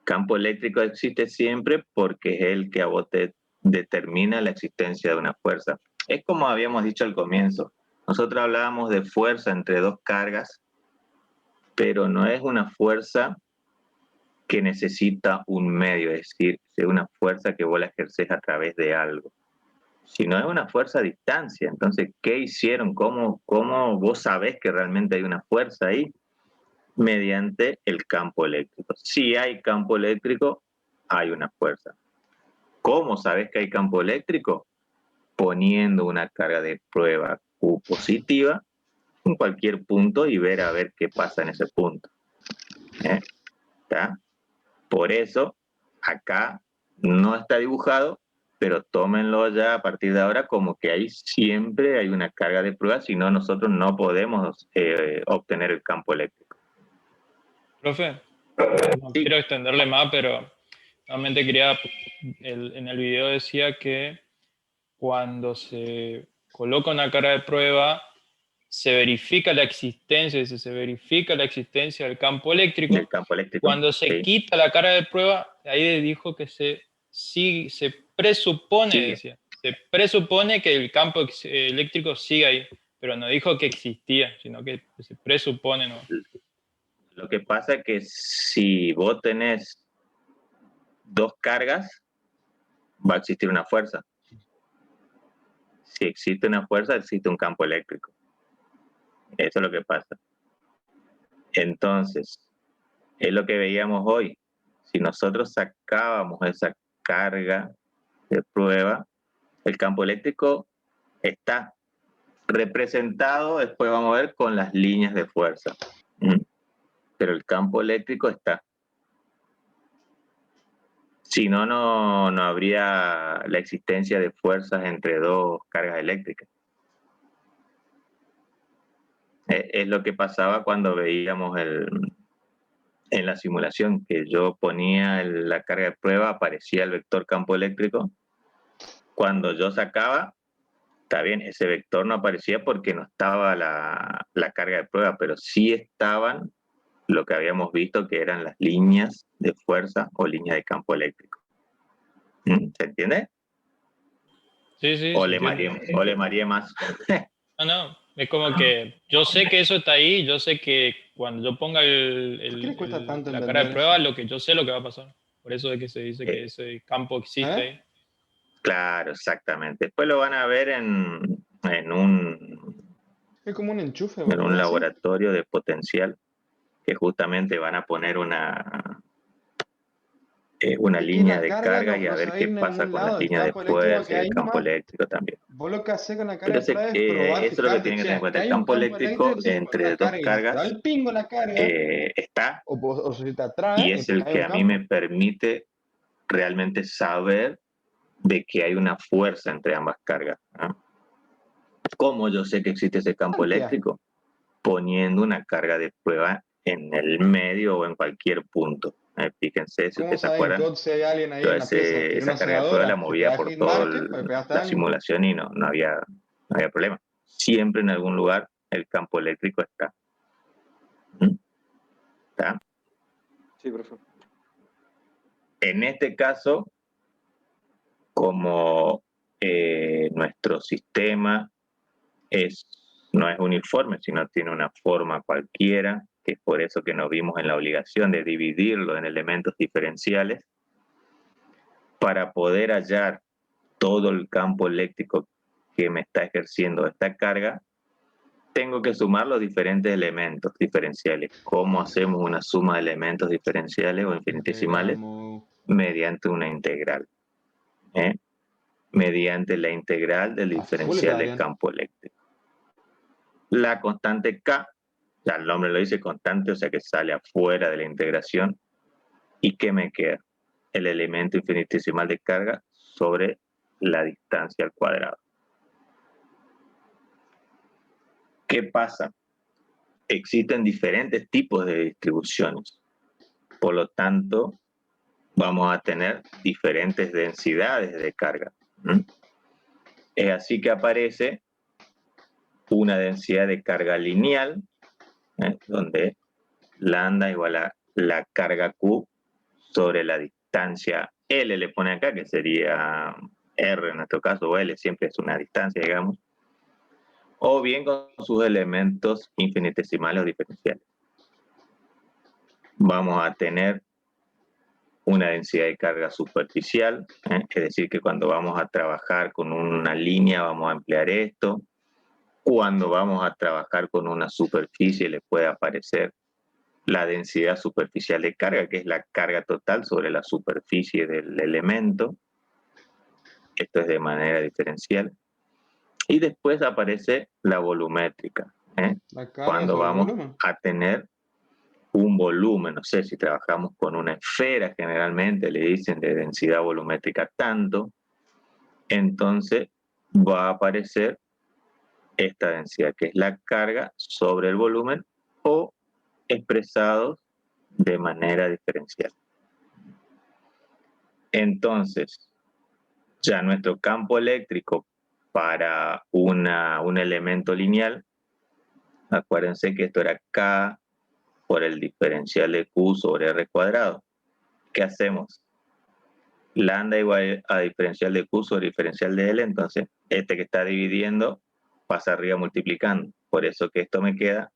A: Campo eléctrico existe siempre porque es el que a vos te determina la existencia de una fuerza. Es como habíamos dicho al comienzo. Nosotros hablábamos de fuerza entre dos cargas, pero no es una fuerza que necesita un medio, es decir, es una fuerza que vos la ejerces a través de algo. Sino es una fuerza a distancia. Entonces, ¿qué hicieron? ¿Cómo vos sabés que realmente hay una fuerza ahí? Mediante el campo eléctrico. Si hay campo eléctrico, hay una fuerza. ¿Cómo sabes que hay campo eléctrico? Poniendo una carga de prueba Q positiva en cualquier punto y ver a ver qué pasa en ese punto. ¿Está? Por eso, acá no está dibujado, pero tómenlo ya a partir de ahora como que ahí siempre hay una carga de prueba, si no nosotros no podemos obtener el campo eléctrico.
I: Profe, no quiero extenderle más, pero realmente quería, en el video decía que cuando se coloca una carga de prueba, se verifica la existencia del campo eléctrico.
A: Del campo eléctrico.
I: Cuando se quita la carga de prueba, ahí dijo que se presupone, decía, se presupone que el campo eléctrico sigue ahí, pero no dijo que existía, sino que se presupone, ¿no?
A: Lo que pasa es que si vos tenés dos cargas, va a existir una fuerza. Si existe una fuerza, existe un campo eléctrico. Eso es lo que pasa. Entonces, es lo que veíamos hoy. Si nosotros sacábamos esa carga de prueba, el campo eléctrico está representado, después vamos a ver, con las líneas de fuerza. Pero el campo eléctrico está. Si no, no habría la existencia de fuerzas entre dos cargas eléctricas. Es lo que pasaba cuando veíamos en la simulación, que yo ponía la carga de prueba, aparecía el vector campo eléctrico, Cuando yo sacaba, está bien, ese vector no aparecía porque no estaba la carga de prueba, pero sí estaban lo que habíamos visto que eran las líneas de fuerza o líneas de campo eléctrico. ¿Se entiende?
I: Sí, sí,
A: O
I: se
A: le
I: entiende.
A: mareé más.
I: No, es como que yo sé que eso está ahí, yo sé que cuando yo ponga
K: ¿Por qué le cuesta tanto
I: la cara de
K: entender
I: prueba,
K: eso?
I: yo sé lo que va a pasar. Por eso es que se dice que ese campo existe ahí.
A: Claro, exactamente. Después lo van a ver en un
K: Es como un enchufe,
A: en un
K: ¿verdad? Sí.
A: laboratorio de potencial que justamente van a poner una
K: Es que
A: línea
K: la
A: de
K: carga
A: carga y a
K: no se
A: ver
K: va a
A: qué
K: ir a
A: pasa
K: ningún
A: con las
K: lado. El
A: líneas de
K: campo eléctrico va a
A: fuerza y
K: quedar
A: el
K: ahí
A: campo
K: nomás.
A: eléctrico también.
K: Vos lo que haces con la carga de
A: Entonces,
K: prueba es probar,
A: eso es lo que
K: fijarte,
A: tienen que tener en
K: che,
A: cuenta.
K: acá
A: El
K: hay un
A: campo
K: campo eléctrico,
A: eléctrico
K: entonces poner
A: entre
K: una
A: dos
K: carga y disparar
A: cargas
K: el pingo a la carga,
A: está
K: o si te
A: y
K: atrae, es
A: es
K: porque
A: el
K: hay
A: que
K: un
A: a mí me
K: campo.
A: permite realmente saber de que hay una fuerza entre ambas cargas, ¿no? ¿Cómo yo sé que existe ese campo eléctrico? Poniendo una carga de prueba en el medio o en cualquier punto. Fíjense, si
K: ¿Cómo
A: ustedes se
K: sabes
A: acuerdan,
K: entonces si hay alguien ahí
A: yo
K: en la pieza? ¿Tiene
A: esa
K: una
A: carga de prueba la
K: cegadora? Si
A: movía
K: pega
A: por
K: hit
A: toda
K: marker, pues pegaste
A: la
K: daño.
A: simulación y no había problema. Siempre en algún lugar el campo eléctrico está. ¿Está?
B: Sí, profe.
A: En este caso, como nuestro sistema no es uniforme, sino tiene una forma cualquiera, que es por eso que nos vimos en la obligación de dividirlo en elementos diferenciales, para poder hallar todo el campo eléctrico que me está ejerciendo esta carga, tengo que sumar los diferentes elementos diferenciales. ¿Cómo hacemos una suma de elementos diferenciales o infinitesimales? Mediante una integral. Mediante la integral del diferencial del campo eléctrico. La constante K, ya el nombre lo dice constante, o sea que sale afuera de la integración. ¿Y qué me queda? El elemento infinitesimal de carga sobre la distancia al cuadrado. ¿Qué pasa? Existen diferentes tipos de distribuciones. Por lo tanto, vamos a tener diferentes densidades de carga. Es así que aparece una densidad de carga lineal, donde lambda igual a la carga Q sobre la distancia L, le pone acá, que sería R en nuestro caso, o L, siempre es una distancia, digamos, o bien con sus elementos infinitesimales o diferenciales. Vamos a tener una densidad de carga superficial, es decir, que cuando vamos a trabajar con una línea vamos a emplear esto. Cuando vamos a trabajar con una superficie le puede aparecer la densidad superficial de carga, que es la carga total sobre la superficie del elemento. Esto es de manera diferencial. Y después aparece la volumétrica,
K: La carga
A: cuando
K: sobre el
A: vamos
K: volumen.
A: a tener un volumen, no sé, si trabajamos con una esfera, generalmente le dicen de densidad volumétrica tanto, entonces va a aparecer esta densidad, que es la carga sobre el volumen o expresados de manera diferencial. Entonces, ya nuestro campo eléctrico para un elemento lineal, acuérdense que esto era K por el diferencial de Q sobre R cuadrado. ¿Qué hacemos? Lambda igual a diferencial de Q sobre diferencial de L, entonces este que está dividiendo pasa arriba multiplicando. Por eso que esto me queda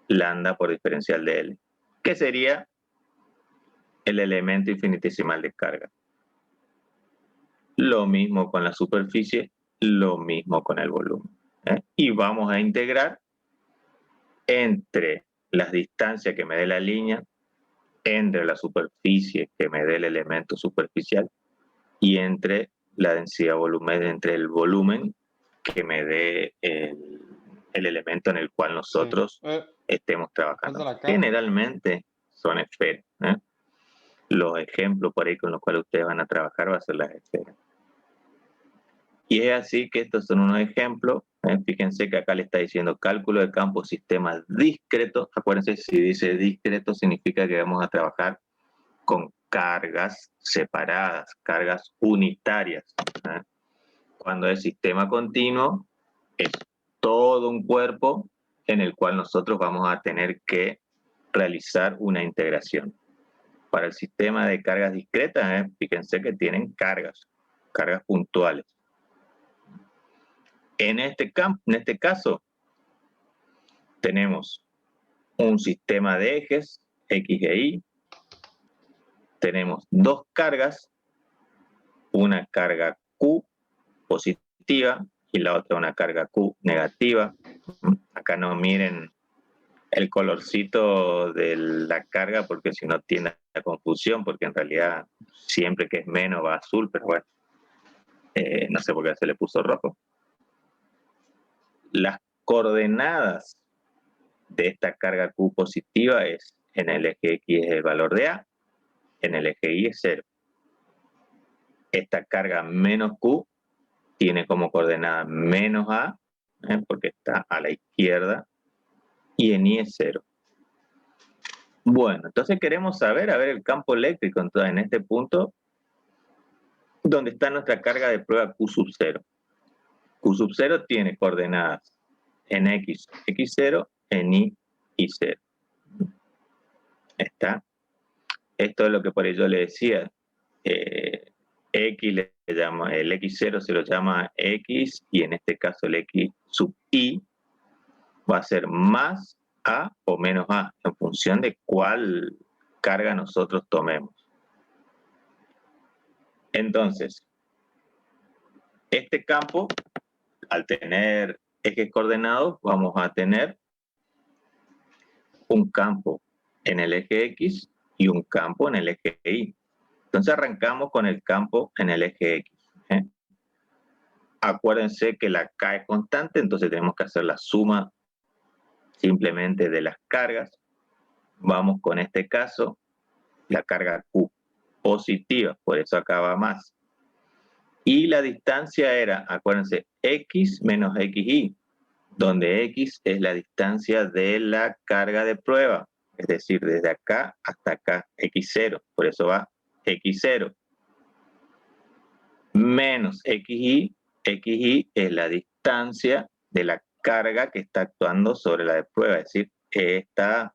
A: lambda por diferencial de L, que sería el elemento infinitesimal de carga. Lo mismo con la superficie, lo mismo con el volumen. Y vamos a integrar entre las distancias que me dé la línea, entre la superficie que me dé el elemento superficial y entre la densidad volumen, entre el volumen que me dé el elemento en el cual nosotros estemos trabajando. Generalmente son esferas. Los ejemplos por ahí con los cuales ustedes van a trabajar va a ser las esferas. Y es así que estos son unos ejemplos. Fíjense que acá le está diciendo cálculo de campos sistemas discretos. Acuérdense, si dice discreto significa que vamos a trabajar con cargas separadas, cargas unitarias. Cuando es sistema continuo, es todo un cuerpo en el cual nosotros vamos a tener que realizar una integración. Para el sistema de cargas discretas, fíjense que tienen cargas puntuales. En este caso, tenemos un sistema de ejes, X e Y. Tenemos dos cargas, una carga Q positiva y la otra una carga Q negativa. Acá no miren el colorcito de la carga porque si no tiene la confusión, porque en realidad siempre que es menos va azul, pero bueno, no sé por qué se le puso rojo. Las coordenadas de esta carga Q positiva es en el eje X es el valor de A, en el eje Y es 0. Esta carga menos Q tiene como coordenada menos A, porque está a la izquierda, y en Y es 0. Bueno, entonces queremos saber, el campo eléctrico, entonces en este punto, donde está nuestra carga de prueba Q sub 0. Q sub 0 tiene coordenadas en X, X0, en Y, Y0. ¿Está? Esto es lo que por ello le decía. X le llama, el X0 se lo llama X, y en este caso el X sub Y va a ser más A o menos A, en función de cuál carga nosotros tomemos. Entonces, este campo, al tener ejes coordenados, vamos a tener un campo en el eje X y un campo en el eje Y. Entonces arrancamos con el campo en el eje X. Acuérdense que la K es constante, entonces tenemos que hacer la suma simplemente de las cargas. Vamos con este caso, la carga Q positiva, por eso acá va más. Y la distancia era, acuérdense, X menos XY, donde X es la distancia de la carga de prueba, es decir, desde acá hasta acá, X0, por eso va X0. Menos XY, XY es la distancia de la carga que está actuando sobre la de prueba, es decir, esta.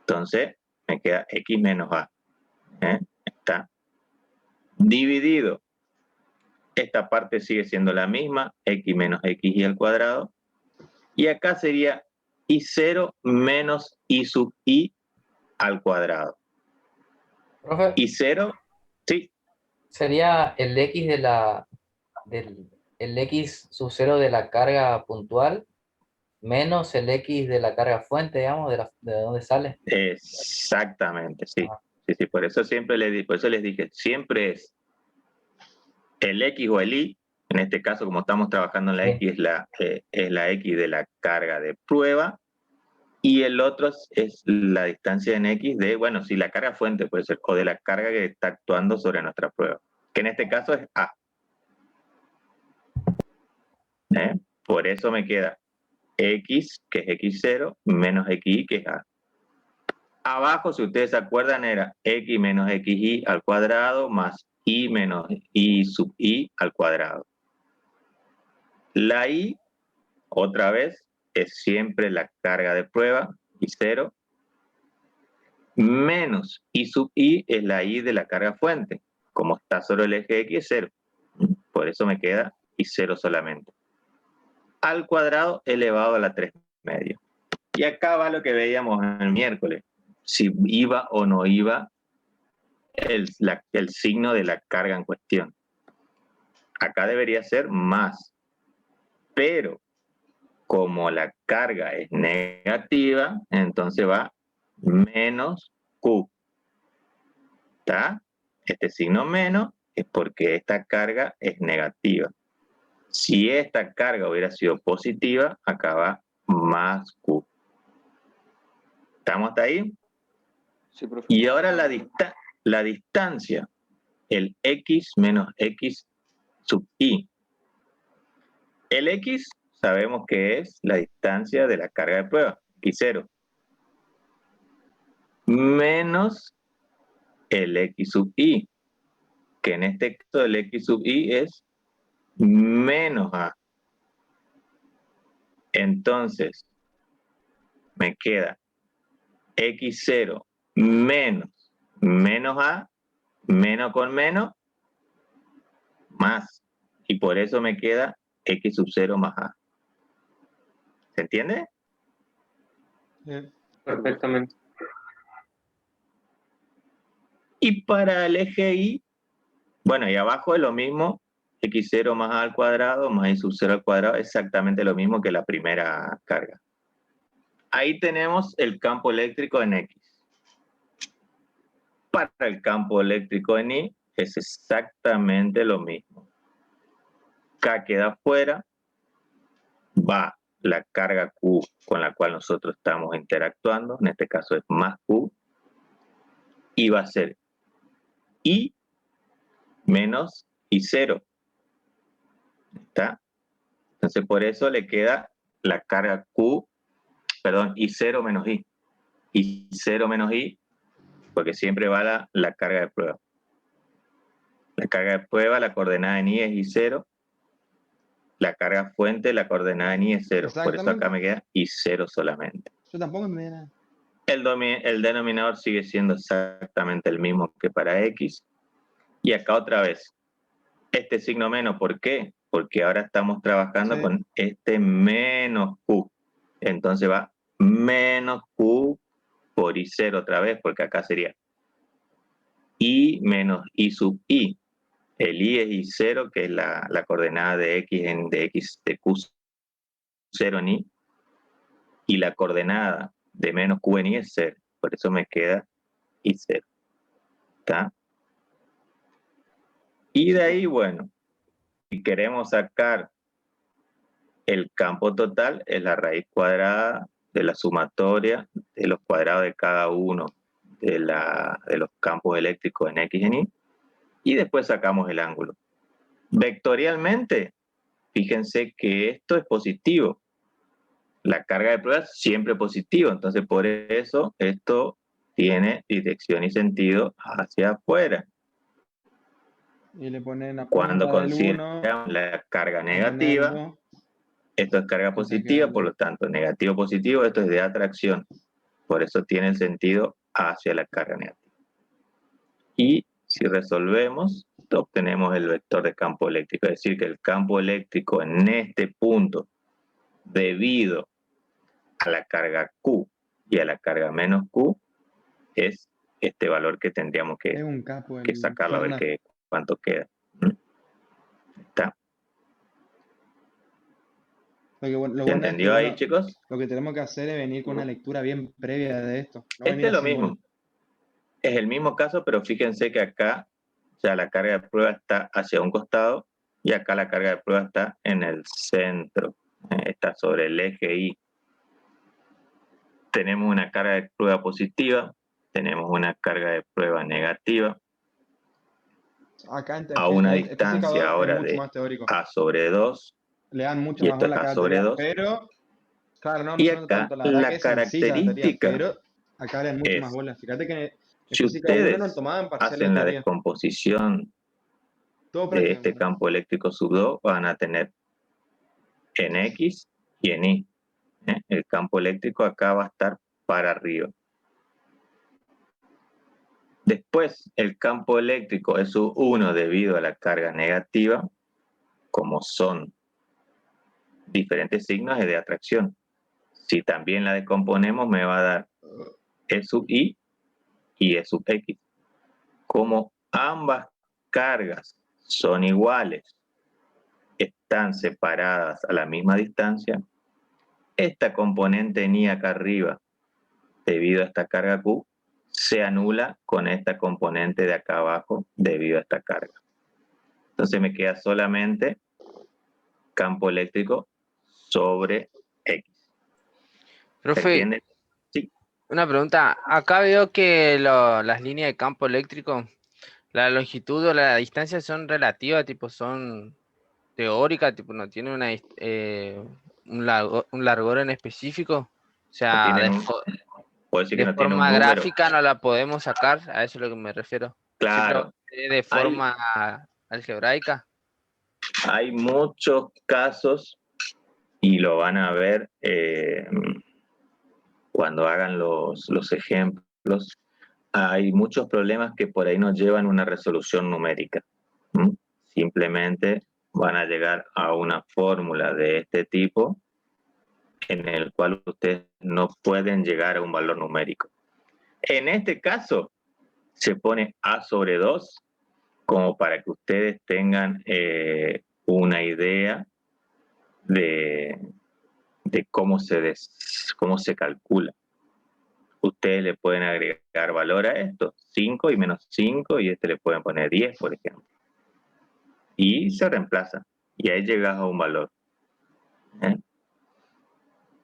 A: Entonces, me queda X menos A. Está dividido. Esta parte sigue siendo la misma, X menos XY al cuadrado. Y acá sería Y0 menos Y sub Y al cuadrado.
G: Profe,
A: Y0, sí.
G: sería el X el X sub 0 de la carga puntual menos el X de la carga fuente, digamos, de dónde sale.
A: Exactamente, sí. Sí, por eso siempre les dije, siempre es el X o el Y, en este caso como estamos trabajando en la X, es la X de la carga de prueba, y el otro es la distancia en X de, bueno, si la carga fuente puede ser, o de la carga que está actuando sobre nuestra prueba, que en este caso es A. Por eso me queda X, que es X0, menos XY, que es A. Abajo, si ustedes se acuerdan, era X menos XY al cuadrado más Y menos Y sub Y al cuadrado. La Y, otra vez, es siempre la carga de prueba, Y0, menos Y sub Y es la Y de la carga fuente. Como está sobre el eje X, es 0. Por eso me queda Y0 solamente. Al cuadrado elevado a la 3 medio. Y acá va lo que veíamos el miércoles. Si iba o no iba el signo de la carga en cuestión. Acá debería ser más. Pero como la carga es negativa, entonces va menos Q. ¿Está? Este signo menos es porque esta carga es negativa. Si esta carga hubiera sido positiva, acá va más Q. ¿Estamos hasta ahí?
B: Sí, profe.
A: Y ahora la distancia, el X menos X sub Y. El X sabemos que es la distancia de la carga de prueba, X0. Menos el X sub Y, que en este caso el X sub I es menos A. Entonces, me queda X0 menos A, menos con menos, más. Y por eso me queda X sub 0 más A. ¿Se entiende?
F: Perfectamente.
A: Y para el eje Y, bueno, y abajo es lo mismo, X0 más A al cuadrado más Y sub 0 al cuadrado, exactamente lo mismo que la primera carga. Ahí tenemos el campo eléctrico en X. Para el campo eléctrico en Y es exactamente lo mismo. K queda fuera, va la carga Q con la cual nosotros estamos interactuando, en este caso es más Q, y va a ser I menos I0. ¿Está? Entonces por eso le queda la carga Q, perdón, I0 menos I. I0 menos I, porque siempre va la carga de prueba. La carga de prueba, la coordenada en I es I0. La carga fuente, la coordenada en I es 0. Por eso acá me queda I0 solamente.
K: Yo tampoco me da.
A: El denominador sigue siendo exactamente el mismo que para X. Y acá otra vez, este signo menos, ¿por qué? Porque ahora estamos trabajando con este menos Q. Entonces va menos Q por I0 otra vez, porque acá sería I menos I sub I. El I es I0, que es la coordenada de X de Q0 en I, y la coordenada de menos Q en I es 0. Por eso me queda I0. ¿Está? Y de ahí, bueno, si queremos sacar el campo total, es la raíz cuadrada de la sumatoria de los cuadrados de cada uno de los campos eléctricos en X en Y, y después sacamos el ángulo. Vectorialmente, fíjense que esto es positivo. La carga de prueba es siempre positiva, entonces por eso esto tiene dirección y sentido hacia afuera.
K: Y le ponen la
A: Cuando
K: punta del 1.
A: consideramos la carga negativa, esto es carga positiva, por lo tanto, negativo positivo, esto es de atracción. Por eso tiene el sentido hacia la carga negativa. Y si resolvemos, obtenemos el vector de campo eléctrico, es decir, que el campo eléctrico en este punto, debido a la carga Q y a la carga menos Q, es este valor que tendríamos que sacarlo a ver cuánto queda. ¿Está? ¿Se entendió ahí, chicos?
K: Lo que tenemos que hacer es venir con una lectura bien previa de esto. No
A: Este es lo mismo. Es el mismo caso, pero fíjense que acá ya la carga de prueba está hacia un costado y acá la carga de prueba está en el centro. Está sobre el eje Y. Tenemos una carga de prueba positiva, tenemos una carga de prueba negativa.
K: Acá
A: a una distancia ahora de A sobre 2.
K: Le dan mucho
A: y
K: más
A: esto
K: bola
A: es
K: a
A: A sobre 2.
K: Pero, claro, no,
A: y
K: no
A: acá
K: tanto,
A: la característica,
K: pero acá le dan mucho
A: es,
K: más bola. Fíjate que
A: si ustedes hacen la descomposición de este campo eléctrico sub 2, van a tener en X y en Y. El campo eléctrico acá va a estar para arriba. Después, el campo eléctrico es sub 1 debido a la carga negativa, como son diferentes signos de atracción. Si también la descomponemos, me va a dar E sub I y E sub X. Como ambas cargas son iguales, están separadas a la misma distancia, esta componente en I acá arriba, debido a esta carga Q, se anula con esta componente de acá abajo debido a esta carga. Entonces me queda solamente campo eléctrico sobre X.
L: Profe,
A: ¿Se entiende? Sí.
L: una pregunta. Acá veo que las líneas de campo eléctrico, la longitud o la distancia son relativas, tipo son teóricas, tipo no tienen un largor en específico. O sea,
A: puede decir que
L: de
A: no tiene un
L: forma
A: número.
L: gráfica no la podemos sacar, a eso es a lo que me refiero.
A: Claro,
L: de forma algebraica.
A: hay muchos casos y lo van a ver cuando hagan los ejemplos. Hay muchos problemas que por ahí no llevan una resolución numérica. Simplemente van a llegar a una fórmula de este tipo en el cual ustedes no pueden llegar a un valor numérico. En este caso, se pone A sobre 2 como para que ustedes tengan una idea de cómo se calcula. Ustedes le pueden agregar valor a esto, 5 y menos 5, y le pueden poner 10, por ejemplo. Y se reemplaza, y ahí llegas a un valor.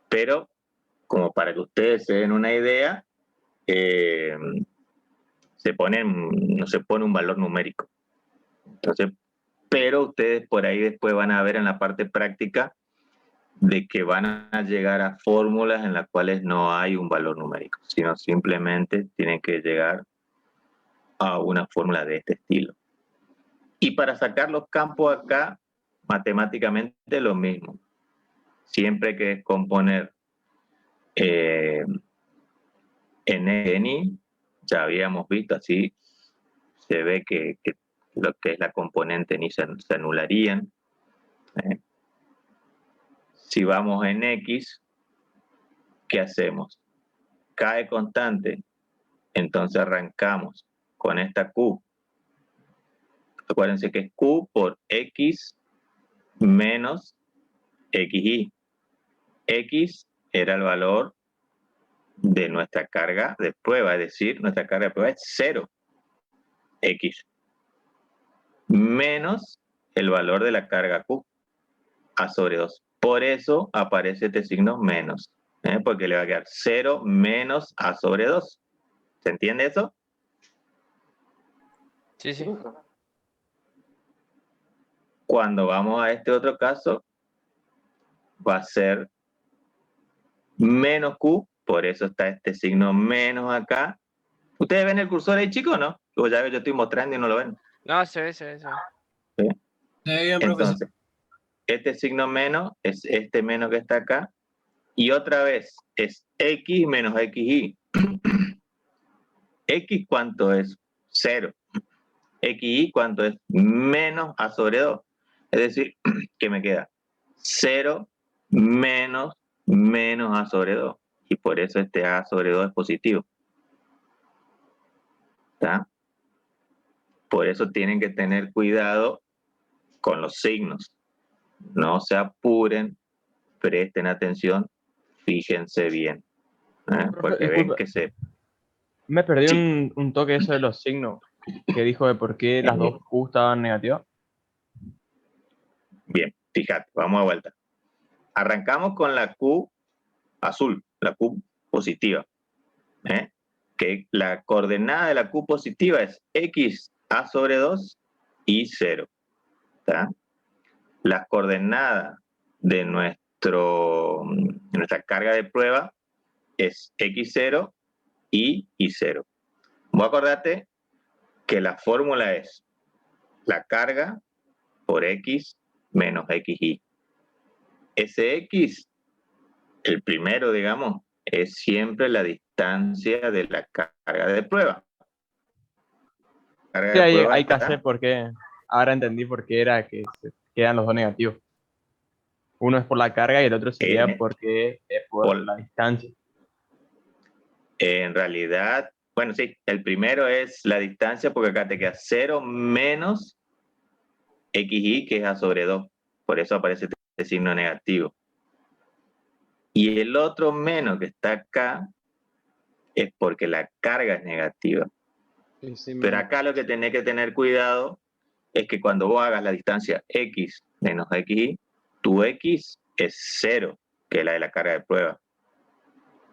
A: Pero, como para que ustedes se den una idea, no se pone un valor numérico. Entonces, pero ustedes por ahí después van a ver en la parte práctica de que van a llegar a fórmulas en las cuales no hay un valor numérico, sino simplemente tienen que llegar a una fórmula de este estilo. Y para sacar los campos acá, matemáticamente lo mismo. Siempre hay que descomponer en I, ya habíamos visto, así se ve que lo que es la componente en I se anularían. Si vamos en X, ¿qué hacemos? Cae constante, entonces arrancamos con esta Q. Acuérdense que es Q por X menos XY. X era el valor de nuestra carga de prueba, es decir, nuestra carga de prueba es 0. X menos el valor de la carga Q, A sobre 2. Por eso aparece este signo menos, porque le va a quedar 0 menos A sobre 2. ¿Se entiende eso?
L: Sí, sí.
A: Cuando vamos a este otro caso, va a ser menos Q, por eso está este signo menos acá. ¿Ustedes ven el cursor ahí, chicos, no? O ya yo estoy mostrando y no lo ven.
L: No, se ve, se ve, se ve.
A: ¿Sí?
M: Se ve bien, profesor.
A: Entonces, este signo menos es este menos que está acá. Y otra vez, es X menos XY. X, ¿cuánto es? 0. XY, ¿cuánto es? Menos A sobre 2. Es decir, que me queda 0 menos A sobre 2. Y por eso este A sobre 2 es positivo. ¿Está? Por eso tienen que tener cuidado con los signos. No se apuren, presten atención, fíjense bien. Porque ven que se...
C: Me perdí un toque eso de los signos, que dijo de por qué las dos Q estaban negativas.
A: Bien, fíjate, vamos a vuelta. Arrancamos con la Q azul, la Q positiva. Que la coordenada de la Q positiva es X A sobre 2 y 0. ¿Está? La coordenada de nuestra carga de prueba es X0 y Y0. Voy a acordarte que la fórmula es la carga por X menos XY. Ese X, el primero, digamos, es siempre la distancia de la carga de prueba.
C: Sí, hay que hacer porque ahora entendí por qué era que se quedan los dos negativos. Uno es por la carga y el otro sería porque es por la distancia.
A: En realidad, bueno, sí, el primero es la distancia porque acá te queda 0 menos XY, que es A sobre 2. Por eso aparece este signo negativo. Y el otro menos que está acá es porque la carga es negativa. Pero acá lo que tenés que tener cuidado es que cuando vos hagas la distancia X menos XY, tu X es 0, que es la de la carga de prueba.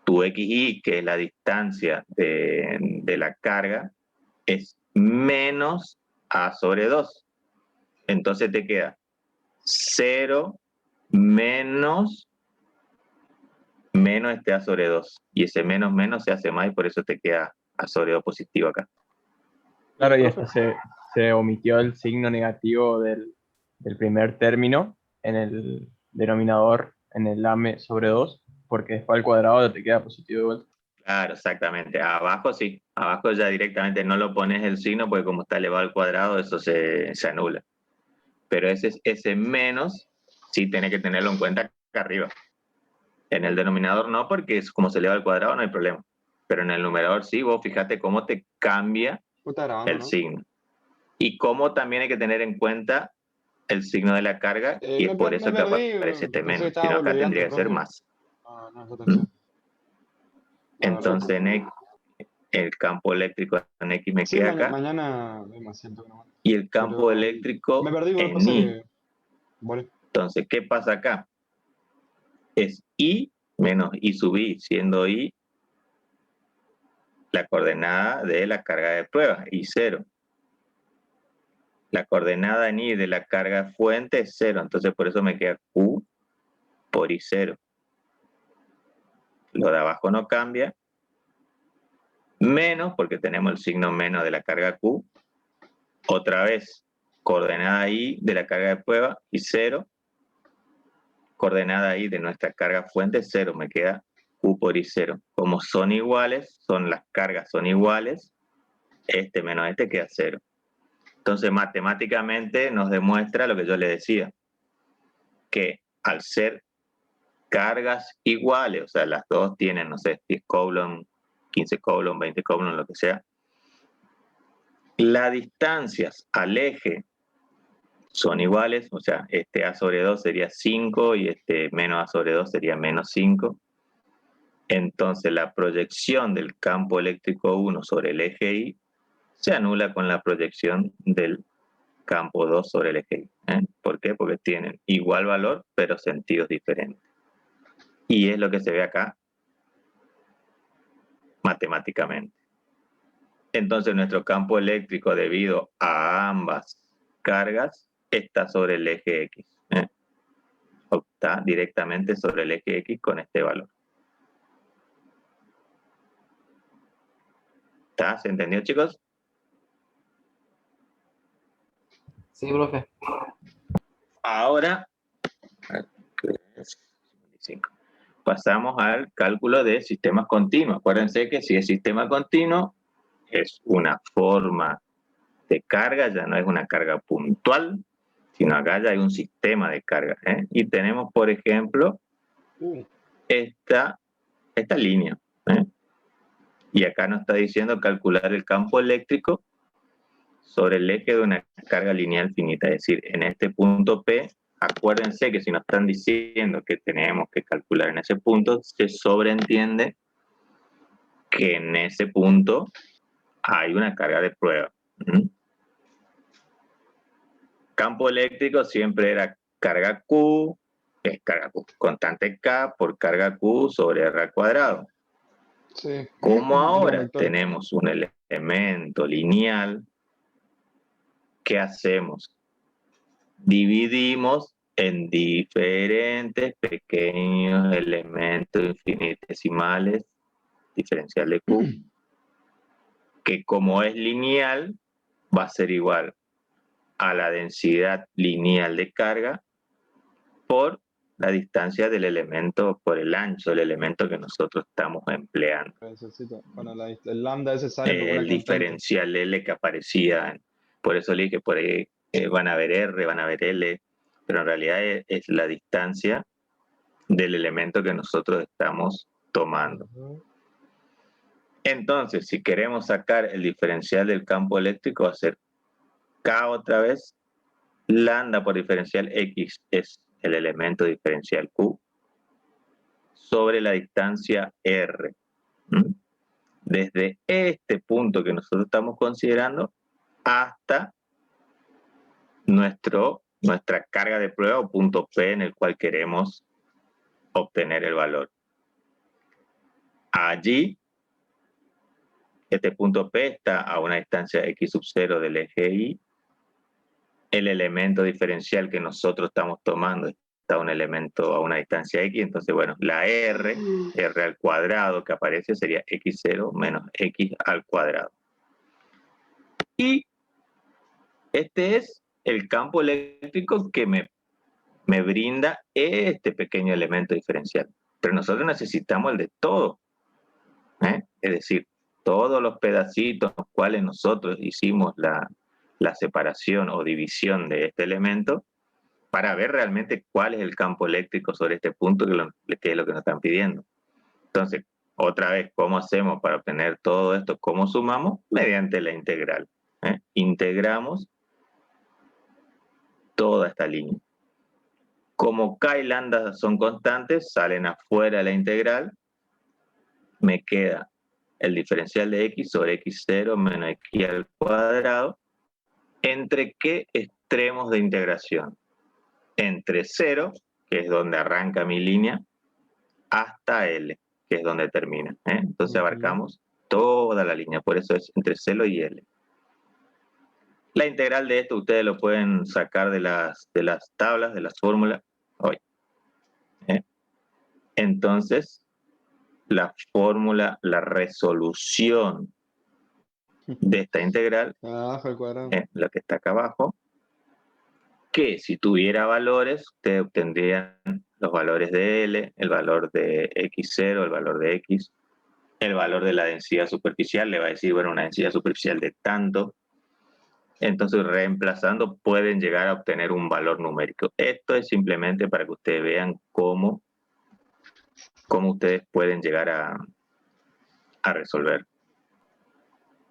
A: Tu XY, que es la distancia de la carga, es menos A sobre 2. Entonces te queda 0 menos este A sobre 2. Y ese menos se hace más y por eso te queda A sobre 2 positivo acá.
C: Claro, y hasta se omitió el signo negativo del primer término en el denominador, en el lame sobre 2, porque después al cuadrado te queda positivo de vuelta.
A: Claro, exactamente. Abajo sí. Abajo ya directamente no lo pones el signo porque como está elevado al cuadrado, eso se anula. Pero ese menos sí tenés que tenerlo en cuenta acá arriba. En el denominador no, porque es como se eleva al cuadrado no hay problema. Pero en el numerador sí, vos fíjate cómo te cambia
K: Está grabando,
A: el
K: ¿no?
A: signo. Y cómo también hay que tener en cuenta el signo de la carga, y es por eso que
K: perdí,
A: aparece este
K: pensé que
A: menos.
K: estaba
A: Si no, acá
K: boludeando,
A: tendría que ser
K: profe.
A: más.
K: No, eso está bien.
A: Entonces, el campo eléctrico en X me
K: Sí,
A: queda acá.
K: mañana me siento que no.
A: Y el campo
K: Pero
A: eléctrico
K: me perdí,
A: en
K: pasa
A: Y.
K: que... Vale.
A: Entonces, ¿qué pasa acá? Es I menos I sub I, siendo I la coordenada de la carga de prueba, I0. La coordenada en I de la carga fuente es 0, entonces por eso me queda Q por I0. Lo de abajo no cambia. Menos, porque tenemos el signo menos de la carga Q. Otra vez, coordenada I de la carga de prueba, I0. Coordenada I de nuestra carga fuente, 0. Me queda Q por I0. Como son iguales, las cargas son iguales, este menos este queda 0. Entonces, matemáticamente nos demuestra lo que yo le decía, que al ser cargas iguales, o sea, las dos tienen, no sé, 10 coulomb, 15 coulomb, 20 coulomb, lo que sea, las distancias al eje son iguales, o sea, este A sobre 2 sería 5 y este menos A sobre 2 sería menos 5. Entonces, la proyección del campo eléctrico 1 sobre el eje Y se anula con la proyección del campo 2 sobre el eje Y. ¿Por qué? Porque tienen igual valor, pero sentidos diferentes. Y es lo que se ve acá matemáticamente. Entonces, nuestro campo eléctrico, debido a ambas cargas, está sobre el eje X. Está directamente sobre el eje X con este valor. ¿Está? ¿Se entendió, chicos?
G: Sí, profe.
A: Ahora, pasamos al cálculo de sistemas continuos. Acuérdense que si es sistema continuo, es una forma de carga, ya no es una carga puntual, sino acá ya hay un sistema de carga. Y tenemos, por ejemplo, esta línea. Y acá nos está diciendo calcular el campo eléctrico sobre el eje de una carga lineal finita. Es decir, en este punto P, acuérdense que si nos están diciendo que tenemos que calcular en ese punto, se sobreentiende que en ese punto hay una carga de prueba. Campo eléctrico siempre era carga Q, es carga Q, constante K por carga Q sobre R al cuadrado.
K: Sí.
A: Como ahora tenemos un elemento lineal, ¿qué hacemos? Dividimos en diferentes pequeños elementos infinitesimales, diferencial de Q, que como es lineal, va a ser igual a la densidad lineal de carga por la distancia del elemento, por el ancho del elemento que nosotros estamos empleando.
K: Bueno, el lambda ese sale como una
A: El
K: constante.
A: diferencial L que aparecía, por eso le dije por ahí van a ver R, van a ver L, pero en realidad es la distancia del elemento que nosotros estamos tomando. Entonces, si queremos sacar el diferencial del campo eléctrico, va a ser K otra vez, lambda por diferencial X es el elemento diferencial Q, sobre la distancia R. Desde este punto que nosotros estamos considerando hasta nuestra carga de prueba o punto P en el cual queremos obtener el valor. Allí, este punto P está a una distancia X sub 0 del eje Y. El elemento diferencial que nosotros estamos tomando está a un elemento a una distancia X, entonces bueno, la R al cuadrado que aparece sería X0 menos X al cuadrado. Y este es el campo eléctrico que me brinda este pequeño elemento diferencial. Pero nosotros necesitamos el de todo. Es decir, todos los pedacitos los cuales nosotros hicimos la separación o división de este elemento para ver realmente cuál es el campo eléctrico sobre este punto que es lo que nos están pidiendo. Entonces, otra vez, ¿cómo hacemos para obtener todo esto? ¿Cómo sumamos? Mediante la integral. Integramos toda esta línea. Como K y lambda son constantes, salen afuera de la integral, me queda el diferencial de x sobre x0 menos x al cuadrado. ¿Entre qué extremos de integración? Entre 0, que es donde arranca mi línea, hasta L, que es donde termina. Entonces abarcamos toda la línea, por eso es entre 0 y L. La integral de esto ustedes lo pueden sacar de las tablas, de las fórmulas hoy. Entonces, la fórmula, la resolución de esta integral es lo que está acá abajo, que si tuviera valores, ustedes obtendrían los valores de L, el valor de X0, el valor de X, el valor de la densidad superficial, le va a decir, bueno, una densidad superficial de tanto. Entonces, reemplazando, pueden llegar a obtener un valor numérico. Esto es simplemente para que ustedes vean cómo ustedes pueden llegar a resolver.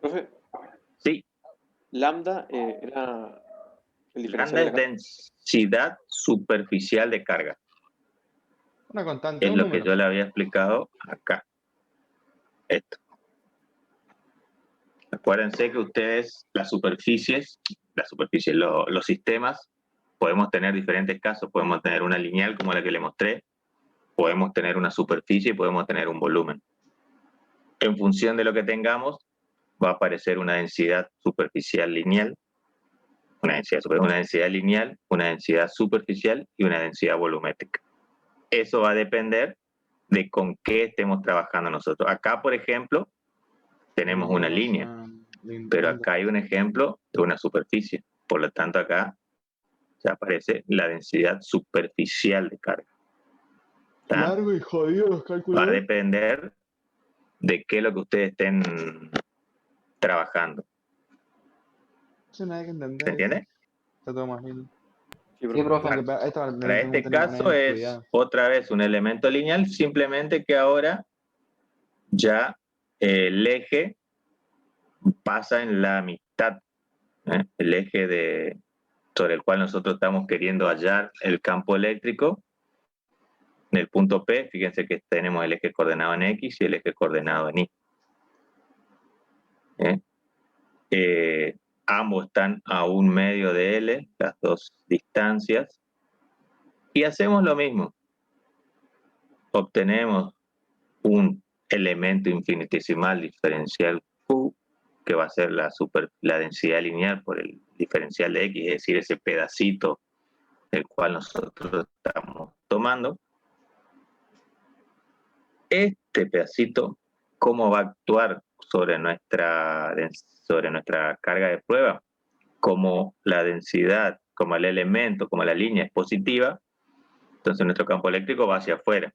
B: Profe.
A: Sí.
B: Lambda era el diferencial
A: Lambda
B: de
A: es
B: la
A: densidad superficial de carga.
K: Una constante,
A: Es
K: un
A: lo
K: número.
A: que yo le había explicado acá. Esto. Acuérdense que ustedes, las superficies, los sistemas, podemos tener diferentes casos. Podemos tener una lineal como la que le mostré, podemos tener una superficie y podemos tener un volumen. En función de lo que tengamos, va a aparecer una densidad superficial lineal, una densidad lineal, una densidad superficial y una densidad volumétrica. Eso va a depender de con qué estemos trabajando nosotros. Acá, por ejemplo, tenemos una línea, pero acá hay un ejemplo de una superficie. Por lo tanto, acá se aparece la densidad superficial de carga. ¿Está?
K: Largo y jodido los cálculos.
A: Va a depender de qué es lo que ustedes estén trabajando.
K: Eso no hay que entender.
A: ¿Se entiende?
K: Está todo más lindo.
G: Sí, profe.
A: Para este caso es otra vez un elemento lineal, simplemente que ahora ya el eje pasa en la mitad, el eje sobre el cual nosotros estamos queriendo hallar el campo eléctrico. En el punto P, fíjense que tenemos el eje coordenado en X y el eje coordenado en Y. Ambos están a 1/2 de L, las dos distancias. Y hacemos lo mismo. Obtenemos un elemento infinitesimal diferencial Q, que va a ser la densidad lineal por el diferencial de X, es decir, ese pedacito del cual nosotros estamos tomando. Este pedacito, ¿cómo va a actuar sobre nuestra carga de prueba? Como la densidad, como el elemento, como la línea es positiva, entonces nuestro campo eléctrico va hacia afuera.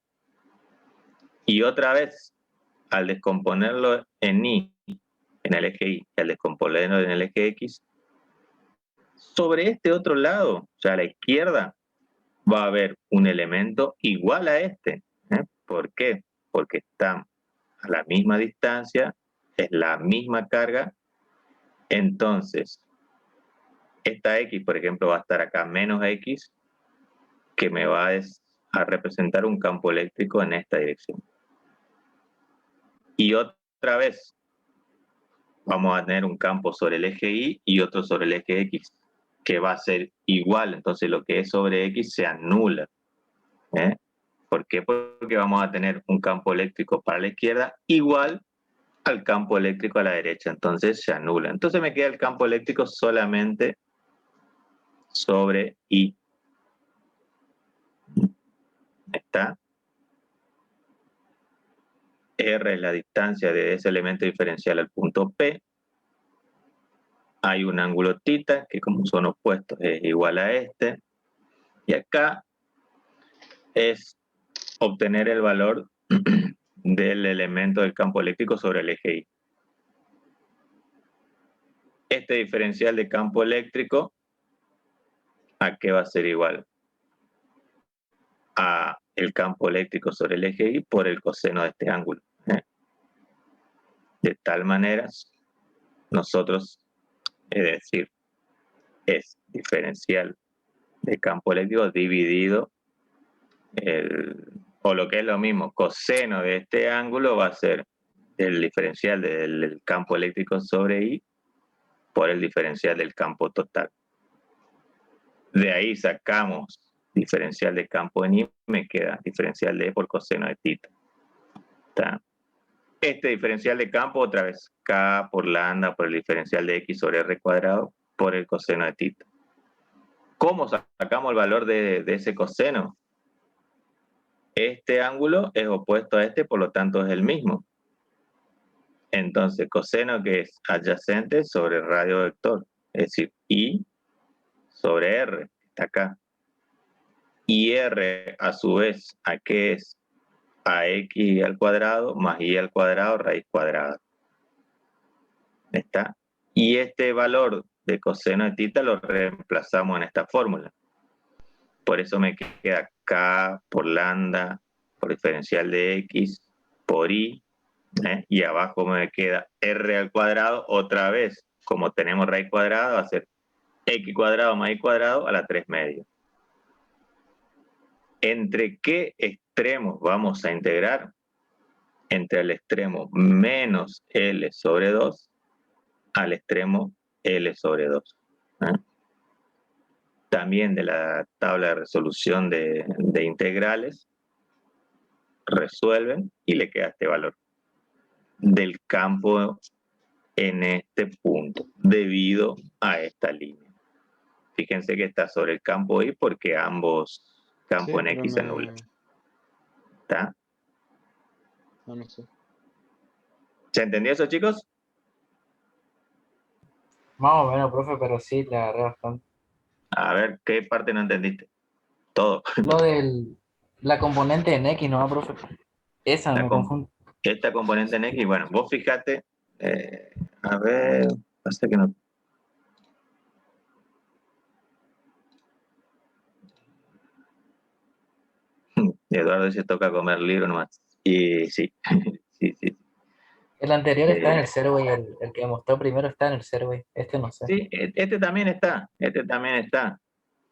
A: Y otra vez, al descomponerlo en Y, en el eje Y, y al descomponerlo en el eje X, sobre este otro lado, o sea, a la izquierda, va a haber un elemento igual a este. ¿Por qué? Porque están a la misma distancia, es la misma carga. Entonces, esta X, por ejemplo, va a estar acá menos X, que me va a representar un campo eléctrico en esta dirección. Y otra vez, vamos a tener un campo sobre el eje Y y otro sobre el eje X, que va a ser igual. Entonces, lo que es sobre X se anula. ¿Por qué? Porque vamos a tener un campo eléctrico para la izquierda igual al campo eléctrico a la derecha. Entonces, se anula. Entonces, me queda el campo eléctrico solamente sobre Y. ¿Está? R es la distancia de ese elemento diferencial al punto P. hay un ángulo θ, que como son opuestos es igual a este, y acá es obtener el valor del elemento del campo eléctrico sobre el eje Y. Este diferencial de campo eléctrico, ¿a qué va a ser igual? A el campo eléctrico sobre el eje Y por el coseno de este ángulo. De tal manera, nosotros, es decir, es diferencial de campo eléctrico dividido o lo que es lo mismo, coseno de este ángulo va a ser el diferencial del campo eléctrico sobre Y por el diferencial del campo total. De ahí sacamos diferencial de campo en Y, me queda diferencial de E por coseno de θ. ¿Está? Este diferencial de campo, otra vez, K por lambda por el diferencial de X sobre R cuadrado por el coseno de θ. ¿Cómo sacamos el valor de ese coseno? Este ángulo es opuesto a este, por lo tanto es el mismo. Entonces, coseno que es adyacente sobre radio vector, es decir, Y sobre R, está acá. Y R, a su vez, ¿a qué es? A X al cuadrado más Y al cuadrado raíz cuadrada. ¿Está? Y este valor de coseno de θ lo reemplazamos en esta fórmula. Por eso me queda K por lambda por diferencial de X por Y, y abajo me queda R al cuadrado, otra vez, como tenemos raíz cuadrada, va a ser X cuadrado más Y cuadrado a la 3 medio. ¿Entre qué extremos vamos a integrar? Entre el extremo menos L sobre 2 al extremo L sobre 2. También de la tabla de resolución de integrales, resuelven y le queda este valor del campo en este punto, debido a esta línea. Fíjense que está sobre el campo Y porque ambos campos en X se anulan. ¿Está?
K: No sé.
A: ¿Se entendió eso, chicos?
G: Más o menos, profe, pero sí, le agarré bastante.
A: A ver, ¿qué parte no entendiste? Todo.
G: Lo de la componente en X, ¿no, profe? Esa me confunde.
A: Esta componente en X, bueno, vos fíjate, a ver, pasa que no. Eduardo dice toca comer libro nomás. Y sí, sí.
G: El anterior está en el Serway, el que mostró primero está en el Serway, este no sé.
A: Sí, este también está,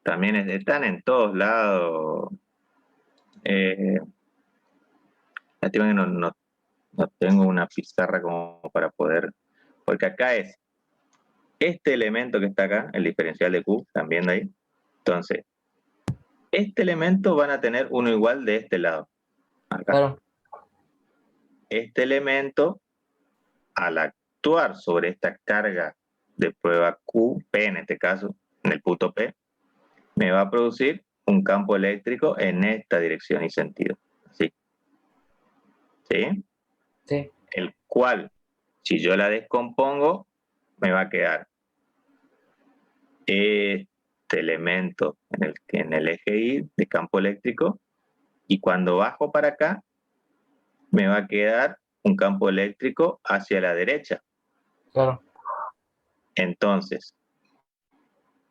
A: También están en todos lados. Lástima que no tengo una pizarra como para poder, porque acá es este elemento que está acá, el diferencial de Q, ¿están viendo ahí? Entonces, este elemento van a tener uno igual de este lado. Acá.
G: Claro.
A: Este elemento, al actuar sobre esta carga de prueba Q, P en este caso, en el punto P, me va a producir un campo eléctrico en esta dirección y sentido. ¿Sí? ¿Sí?
G: Sí.
A: El cual, si yo la descompongo, me va a quedar este elemento en el eje Y de campo eléctrico, y cuando bajo para acá, me va a quedar un campo eléctrico hacia la derecha.
G: Claro.
A: Entonces,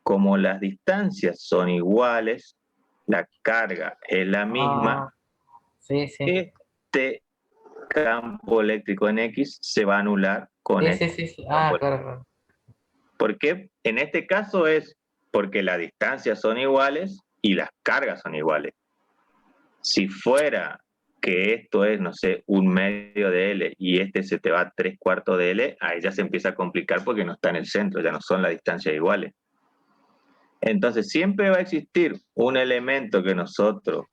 A: como las distancias son iguales, la carga es la misma,
G: sí.
A: Este campo eléctrico en X se va a anular con este.
G: Sí. Claro.
A: Porque en este caso es porque las distancias son iguales y las cargas son iguales. Si fuera que esto es, no sé, 1/2 de L y este se te va a 3/4 de L, ahí ya se empieza a complicar porque no está en el centro, ya no son las distancias iguales. Entonces siempre va a existir un elemento que nosotros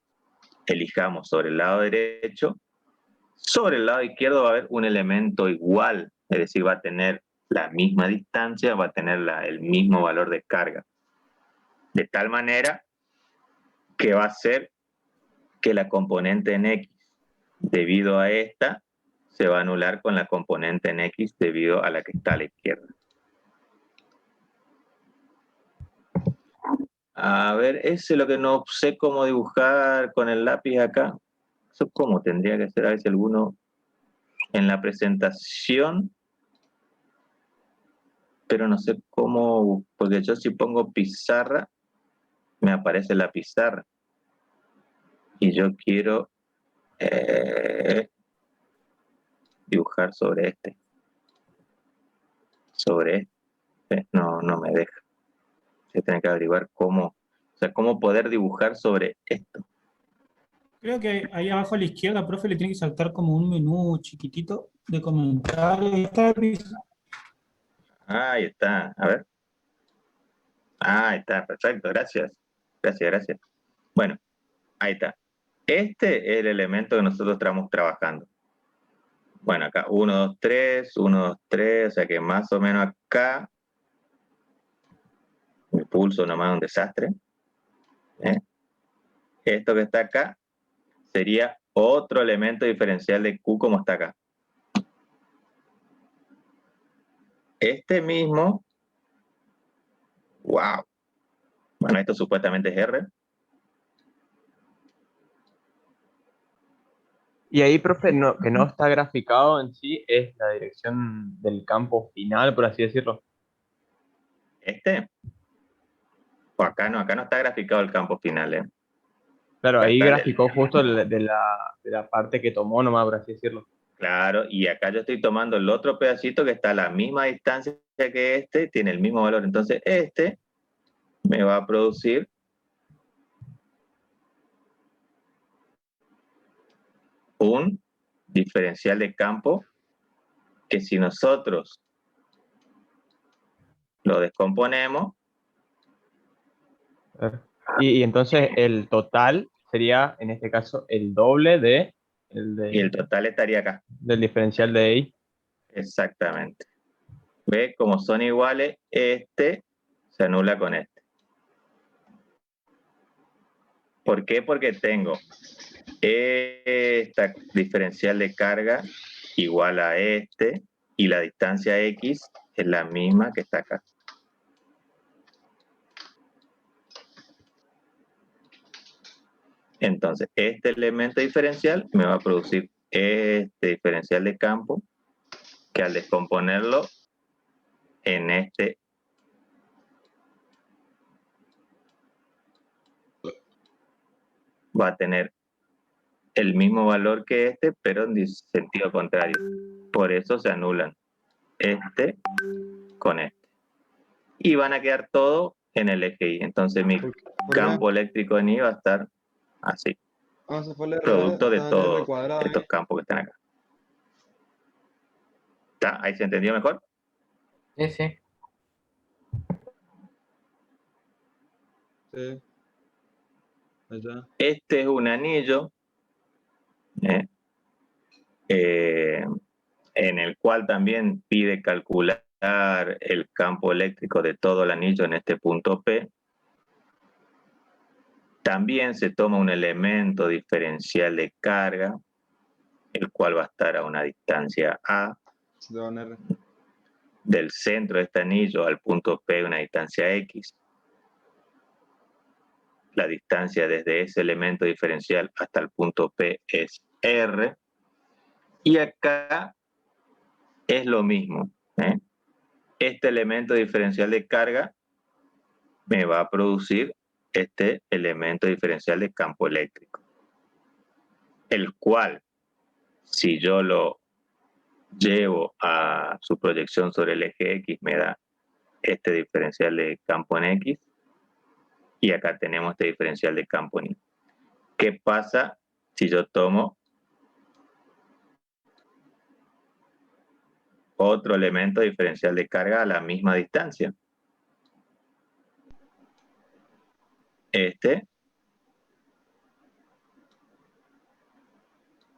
A: elijamos sobre el lado derecho, sobre el lado izquierdo va a haber un elemento igual, es decir, va a tener la misma distancia, va a tener el mismo valor de carga. De tal manera que va a ser que la componente en X, debido a esta, se va a anular con la componente en X debido a la que está a la izquierda. A ver, ese es lo que no sé cómo dibujar con el lápiz acá. Eso cómo tendría que ser, a ver si alguno en la presentación, pero no sé cómo, porque yo si pongo pizarra, me aparece la pizarra. Y yo quiero dibujar sobre este. Sobre este. No, no me deja. Se tiene que averiguar cómo, o sea, cómo poder dibujar sobre esto.
M: Creo que ahí abajo a la izquierda, profe, le tiene que saltar como un menú chiquitito de comentarios. Ahí está,
A: Ahí está, a ver. Ahí está, perfecto, gracias. Gracias. Bueno, ahí está. Este es el elemento que nosotros estamos trabajando. Bueno, acá 1, 2, 3, 1, 2, 3, o sea que más o menos acá, mi pulso nomás es un desastre. Esto que está acá sería otro elemento diferencial de Q como está acá. Este mismo, wow. Bueno, esto supuestamente es R.
C: Y ahí, profe, que no está graficado en sí, es la dirección del campo final, por así decirlo.
A: Este, o acá no está graficado el campo final, ¿eh?
C: Claro,
A: Acá
C: ahí
A: está
C: graficó justo de la parte que tomó nomás, por así decirlo.
A: claro, y acá yo estoy tomando el otro pedacito que está a la misma distancia que este, tiene el mismo valor. Entonces este me va a producir un diferencial de campo que si nosotros lo descomponemos.
C: Y entonces el total sería, en este caso, el doble
A: Y el total estaría acá.
C: Del diferencial de ahí.
A: Exactamente. ¿Ve? Como son iguales, este se anula con este. ¿Por qué? Porque tengo esta diferencial de carga igual a este y la distancia X es la misma que está acá. Entonces, este elemento diferencial me va a producir este diferencial de campo que al descomponerlo en este va a tener el mismo valor que este, pero en sentido contrario. Por eso se anulan este con este. Y van a quedar todo en el eje Y. Entonces mi campo eléctrico en I va a estar así. Producto de todos estos campos que están acá. ¿Está? ¿Ahí se entendió mejor?
G: Sí, sí.
K: Sí. Allá.
A: Este es un anillo en el cual también pide calcular el campo eléctrico de todo el anillo en este punto P. También se toma un elemento diferencial de carga, el cual va a estar a una distancia A. Del centro de este anillo al punto P una distancia X. La distancia desde ese elemento diferencial hasta el punto P es R. Y acá es lo mismo. Este elemento diferencial de carga me va a producir este elemento diferencial de campo eléctrico. El cual, si yo lo llevo a su proyección sobre el eje X, me da este diferencial de campo en X. Y acá tenemos este diferencial de campo en Y. ¿Qué pasa si yo tomo otro elemento diferencial de carga a la misma distancia? Este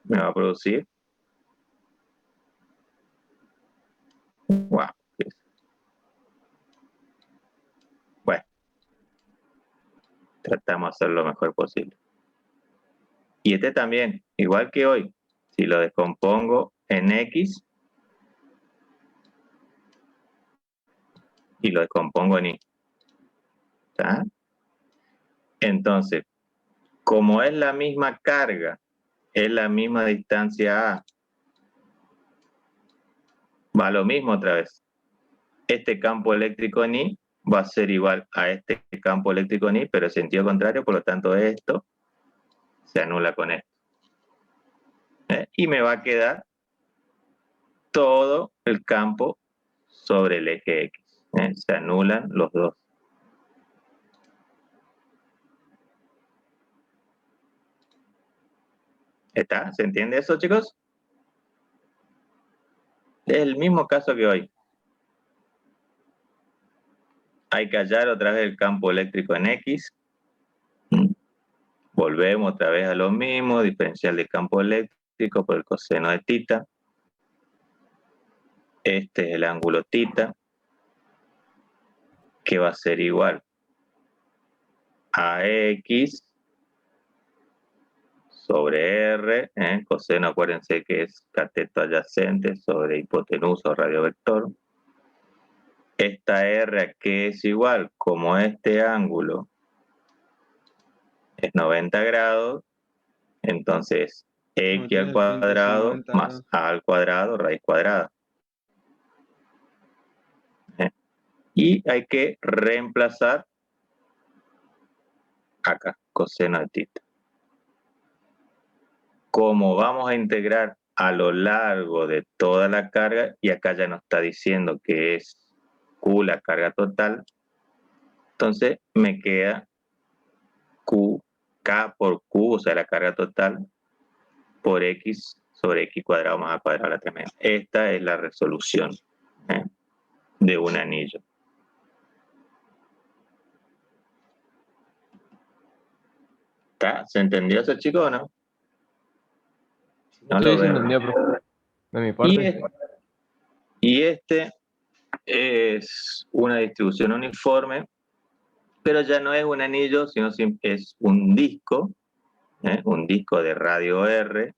A: me va a producir, wow, bueno, tratamos de hacer lo mejor posible. Y este también, igual que hoy, si lo descompongo en X y lo descompongo en Y. ¿Está? Entonces, como es la misma carga, es la misma distancia A, va lo mismo otra vez. Este campo eléctrico en I va a ser igual a este campo eléctrico en I, pero en sentido contrario, por lo tanto esto se anula con esto. Y me va a quedar todo el campo sobre el eje X. Se anulan los dos. ¿Está? ¿Se entiende eso, chicos? Es el mismo caso que hoy. Hay que hallar otra vez el campo eléctrico en X. Volvemos otra vez a lo mismo, diferencial del campo eléctrico por el coseno de θ. Este es el ángulo θ, que va a ser igual a X sobre R, coseno, acuérdense que es cateto adyacente sobre hipotenusa o radiovector. Esta R que es igual, como este ángulo es 90 grados, entonces X al cuadrado más A al cuadrado, raíz cuadrada. Y hay que reemplazar acá, coseno de θ. Como vamos a integrar a lo largo de toda la carga, y acá ya nos está diciendo que es Q la carga total, entonces me queda Q, K por Q, o sea la carga total, por X sobre X cuadrado más A cuadrado a la 3 media. Esta es la resolución de un anillo. ¿Está? ¿Se entendió eso, chicos, o no? No
C: Sí,
A: lo
C: se
A: veo.
C: entendió, profe. De mi parte.
A: Y este es una distribución uniforme, pero ya no es un anillo, sino es un disco de radio R,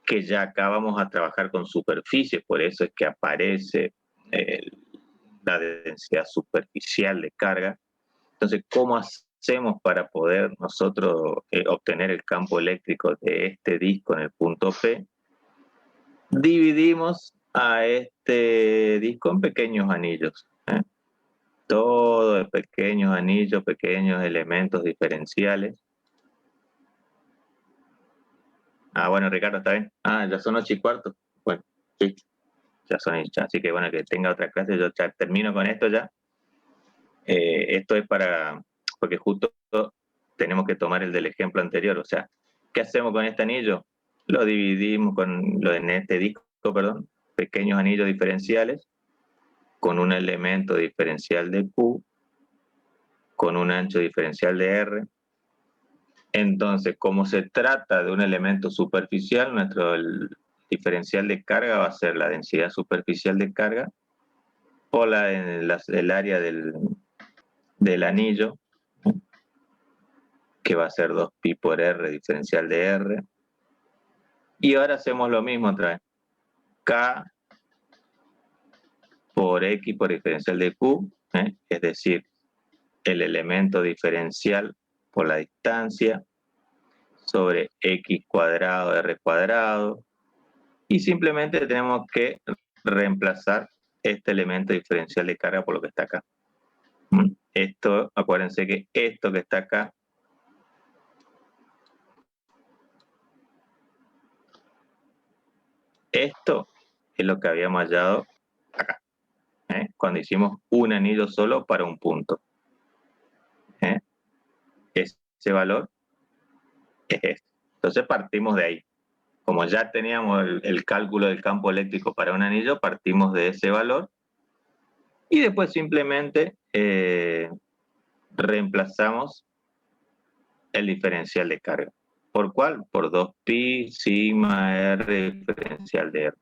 A: que ya acá vamos a trabajar con superficies, por eso es que aparece la densidad superficial de carga. Entonces, ¿cómo hacemos para poder nosotros obtener el campo eléctrico de este disco en el punto P? Dividimos a este disco en pequeños anillos. Todo de pequeños anillos, pequeños elementos diferenciales. Ah, bueno, Ricardo, ¿está bien? Ah, ya son 8:15. Bueno, sí, ya son 8. Así que bueno, que tenga otra clase, yo ya termino con esto ya. Esto es porque justo tenemos que tomar el del ejemplo anterior. O sea, ¿qué hacemos con este anillo? Lo dividimos en este disco, perdón, pequeños anillos diferenciales, con un elemento diferencial de Q, con un ancho diferencial de R. Entonces, como se trata de un elemento superficial, el diferencial de carga va a ser la densidad superficial de carga por el área del anillo, que va a ser 2pi por R diferencial de R. Y ahora hacemos lo mismo otra vez. K por X por diferencial de Q, es decir, el elemento diferencial por la distancia sobre X cuadrado R cuadrado, y simplemente tenemos que reemplazar este elemento diferencial de carga por lo que está acá. Esto, acuérdense que esto que está acá esto es lo que habíamos hallado acá, cuando hicimos un anillo solo para un punto. Ese valor es este. Entonces partimos de ahí. Como ya teníamos el cálculo del campo eléctrico para un anillo, partimos de ese valor y después simplemente reemplazamos el diferencial de carga. ¿Por cuál? Por 2pi sigma R diferencial de R.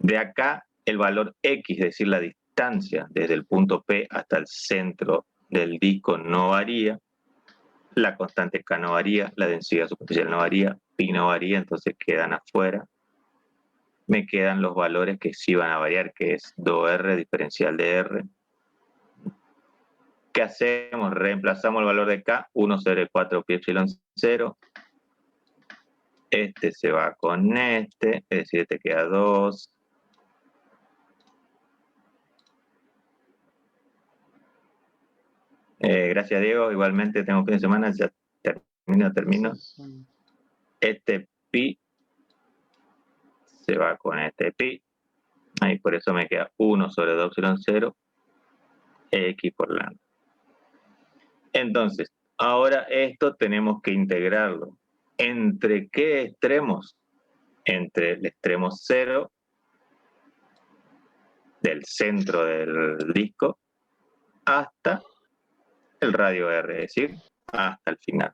A: De acá el valor X, es decir, la distancia desde el punto P hasta el centro del disco no varía, la constante K no varía, la densidad superficial no varía, pi no varía, entonces quedan afuera. Me quedan los valores que sí van a variar, que es 2R diferencial de R ¿Qué hacemos? Reemplazamos el valor de K, 1 sobre 4 pi epsilon 0. Este se va con este, es decir, te queda 2. Gracias, Diego. Igualmente tengo fin de semana, ya termino. Este pi se va con este pi. Ahí por eso me queda 1 sobre 2 epsilon 0, x por lambda. Entonces, ahora esto tenemos que integrarlo. ¿Entre qué extremos? Entre el extremo 0 del centro del disco hasta el radio R, es decir, hasta el final.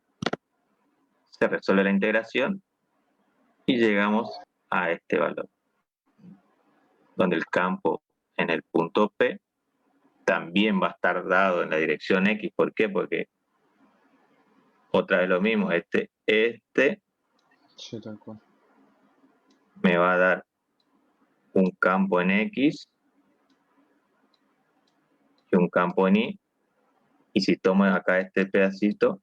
A: Se resuelve la integración y llegamos a este valor, donde el campo en el punto P también va a estar dado en la dirección X. ¿Por qué? Porque otra vez lo mismo, este
J: Sí, tal cual.
A: me va a dar un campo en X y un campo en Y. Y si tomo acá este pedacito,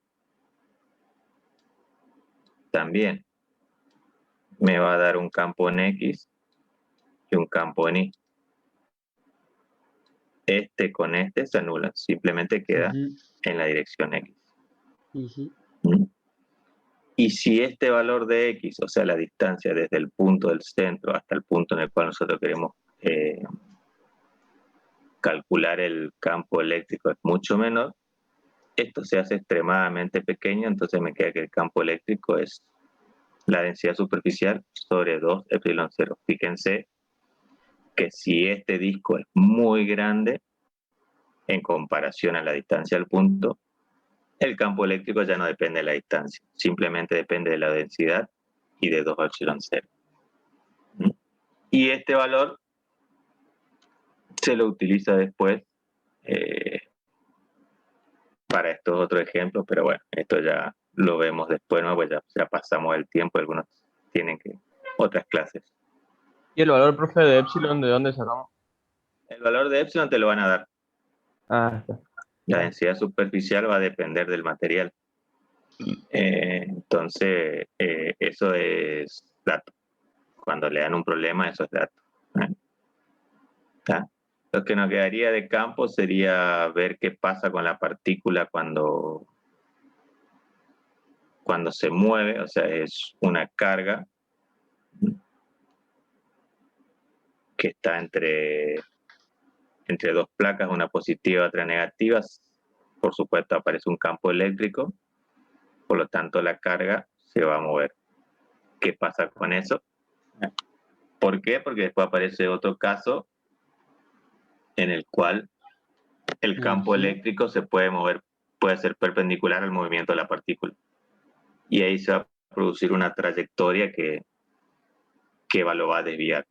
A: también me va a dar un campo en X y un campo en Y. Este con este se anulan, simplemente queda en la dirección X. Y si este valor de X, o sea, la distancia desde el punto del centro hasta el punto en el cual nosotros queremos calcular el campo eléctrico, es mucho menor, esto se hace extremadamente pequeño, entonces me queda que el campo eléctrico es la densidad superficial sobre 2 epsilon 0. Fíjense que si este disco es muy grande, en comparación a la distancia al punto, el campo eléctrico ya no depende de la distancia, simplemente depende de la densidad y de 2 epsilon 0. Y este valor se lo utiliza después para estos otros ejemplos, pero bueno, esto ya lo vemos después, ¿no? Pues ya pasamos el tiempo, algunos tienen otras clases.
C: ¿Y el valor, profe, de epsilon de dónde sacamos?
A: El valor de epsilon te lo van a dar.
C: Está.
A: La densidad superficial va a depender del material. Entonces, eso es dato. Cuando le dan un problema, eso es dato. ¿Está? Lo que nos quedaría de campo sería ver qué pasa con la partícula cuando se mueve, o sea, es una carga que está entre dos placas, una positiva y otra negativa. Por supuesto, aparece un campo eléctrico, por lo tanto la carga se va a mover. ¿Qué pasa con eso? ¿Por qué? Porque después aparece otro caso en el cual el campo eléctrico se puede mover, puede ser perpendicular al movimiento de la partícula. Y ahí se va a producir una trayectoria que lo va a desviar.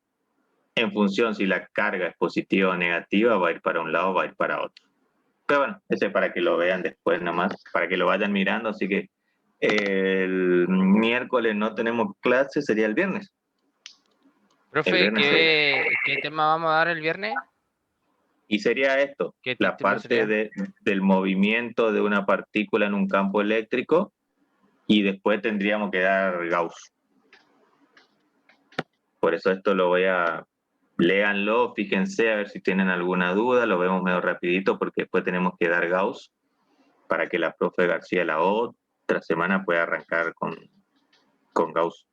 A: En función si la carga es positiva o negativa, va a ir para un lado o va a ir para otro. Pero bueno, ese es para que lo vean después nomás, para que lo vayan mirando. Así que el miércoles no tenemos clase, sería el viernes.
L: Profe, ¿qué tema vamos a dar el viernes?
A: Y sería esto, la parte del movimiento de una partícula en un campo eléctrico, y después tendríamos que dar Gauss. Por eso esto lo voy a... Léanlo, fíjense a ver si tienen alguna duda, lo vemos medio rapidito porque después tenemos que dar Gauss para que la profe García la otra semana pueda arrancar con Gauss.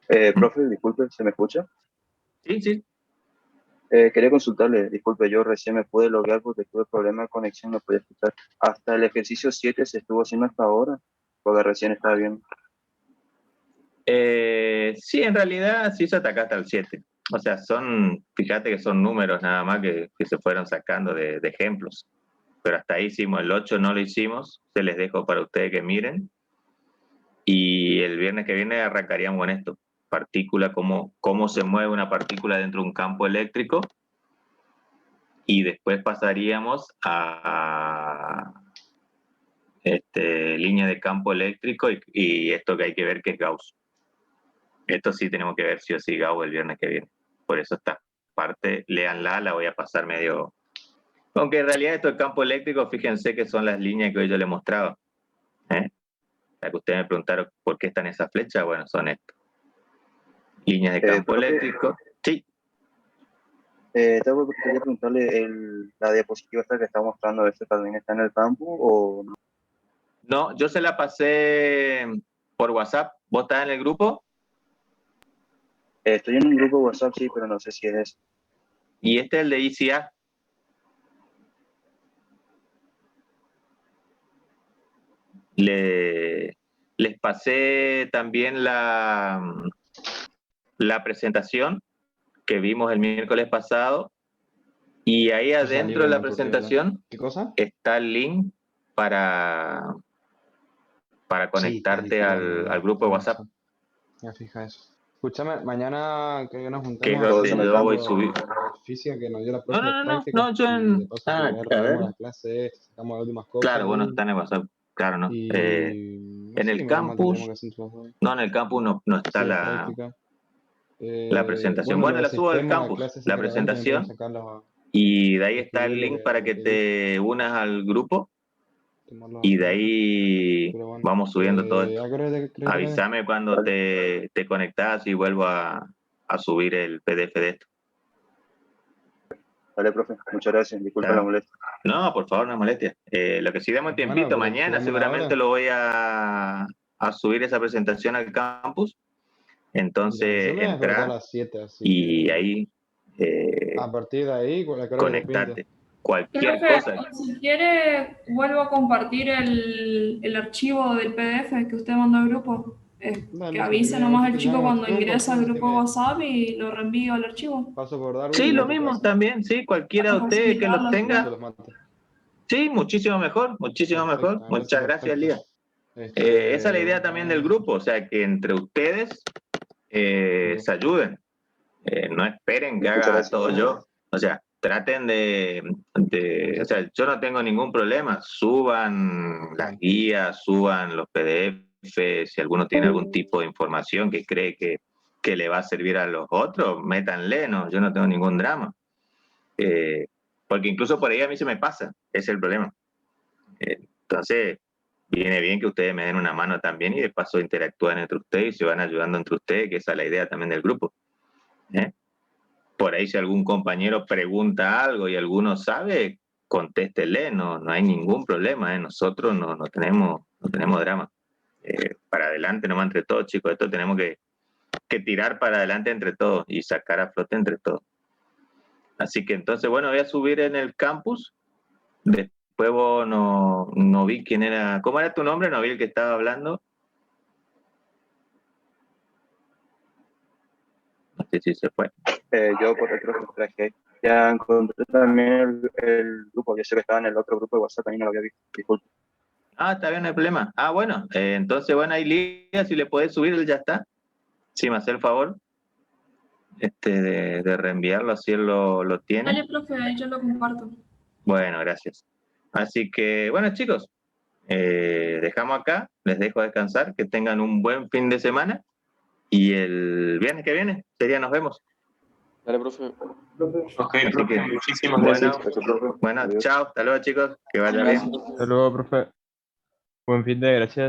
N: Profe, disculpe, ¿se me escucha?
A: Sí.
N: Quería consultarle, disculpe, yo recién me pude loguear porque tuve problemas de conexión, no podía escuchar. ¿Hasta el ejercicio 7 se estuvo haciendo hasta ahora? Porque recién estaba bien.
A: Sí, en realidad sí se ataca hasta el 7. O sea, fíjate que son números nada más que se fueron sacando de ejemplos. Pero hasta ahí hicimos, el 8 no lo hicimos, se les dejo para ustedes que miren. Y el viernes que viene arrancaríamos con esto, partícula, cómo se mueve una partícula dentro de un campo eléctrico. Y después pasaríamos a línea de campo eléctrico y esto que hay que ver que es Gauss. Esto sí tenemos que ver sí o sí Gauss el viernes que viene. Por eso esta parte, léanla, la voy a pasar medio Aunque en realidad esto de campo eléctrico, fíjense que son las líneas que hoy yo les mostraba. La que ustedes me preguntaron por qué están esas flechas, bueno, son estas. Líneas de campo
N: profe,
A: eléctrico. Sí.
N: Quería preguntarle, la diapositiva esta que está mostrando, ¿este también está en el campo o no?
A: No, yo se la pasé por WhatsApp. ¿Vos estás en el grupo?
N: Estoy en un grupo de WhatsApp, sí, pero no sé si es ese.
A: Y este es el de ICA. Les pasé también la presentación que vimos el miércoles pasado, y ahí adentro de la presentación
K: ¿Qué cosa?
A: está el link para conectarte al grupo de WhatsApp.
K: Ya fija eso. Escúchame, mañana que nos juntemos.
A: Que es donde yo voy a subir.
K: Física que nos dio la próxima
A: No,
K: práctica.
A: yo en...
K: De paso, a ver. La clase, sacamos las últimas cosas.
A: Claro, bueno, está en el WhatsApp. Claro, ¿no? En el campus... No, en el campus no está la presentación. Bueno, la subo al campus, la presentación. Y de ahí está el link para que te unas al grupo. Y de ahí vamos subiendo todo esto. Avísame cuando te conectas y vuelvo a subir el PDF de esto.
N: Vale, profe, muchas gracias, disculpa la molestia.
A: No, por favor, no es molestia. Lo que sí, damos un tiempito, mañana seguramente lo voy a subir esa presentación al campus. Entonces, entra y ahí
K: a partir de ahí,
A: conectate. Cualquier
O: Profe,
A: cosa.
O: si quiere, vuelvo a compartir el archivo del PDF que usted mandó al grupo. Que avise nomás al chico cuando ingresa al grupo WhatsApp y lo reenvío al archivo.
A: Sí, lo mismo también, sí, cualquiera de ustedes que los tenga. Sí, muchísimo mejor, muchísimo mejor. Muchas gracias, Lía. Esa es la idea también del grupo, o sea, que entre ustedes se ayuden. No esperen que haga todo yo. O sea, traten o sea, yo no tengo ningún problema. Suban las guías, suban los PDF. Si alguno tiene algún tipo de información que cree que le va a servir a los otros, métanle, no, yo no tengo ningún drama. Porque incluso por ahí a mí se me pasa, ese es el problema. Entonces, viene bien que ustedes me den una mano también y de paso interactúan entre ustedes y se van ayudando entre ustedes, que esa es la idea también del grupo. Por ahí si algún compañero pregunta algo y alguno sabe, contéstele, no hay ningún problema, nosotros no tenemos drama. Para adelante nomás entre todos, chicos, esto tenemos que tirar para adelante entre todos y sacar a flote entre todos. Así que entonces, bueno, voy a subir en el campus. Después vos no vi quién era. ¿Cómo era tu nombre? No vi el que estaba hablando. No sé si se fue.
N: Yo por otro traje. Ya encontré también el grupo, yo sé que estaba en el otro grupo de WhatsApp, también no lo había visto, disculpe.
A: Ah, está bien, no hay problema. Ah, bueno, entonces, bueno, ahí Lía, si le podés subir, él ya está. Si me hace el favor de reenviarlo, así él lo tiene.
O: Dale, profe, ahí yo lo comparto.
A: Bueno, gracias. Así que, bueno, chicos, dejamos acá, les dejo descansar, que tengan un buen fin de semana y el viernes que viene, nos vemos.
B: Dale, profe.
A: Ok, profe, muchísimas gracias. Bueno, chao, hasta luego, chicos, que vaya bien.
C: Hasta luego, profe. Buen fin de, gracias.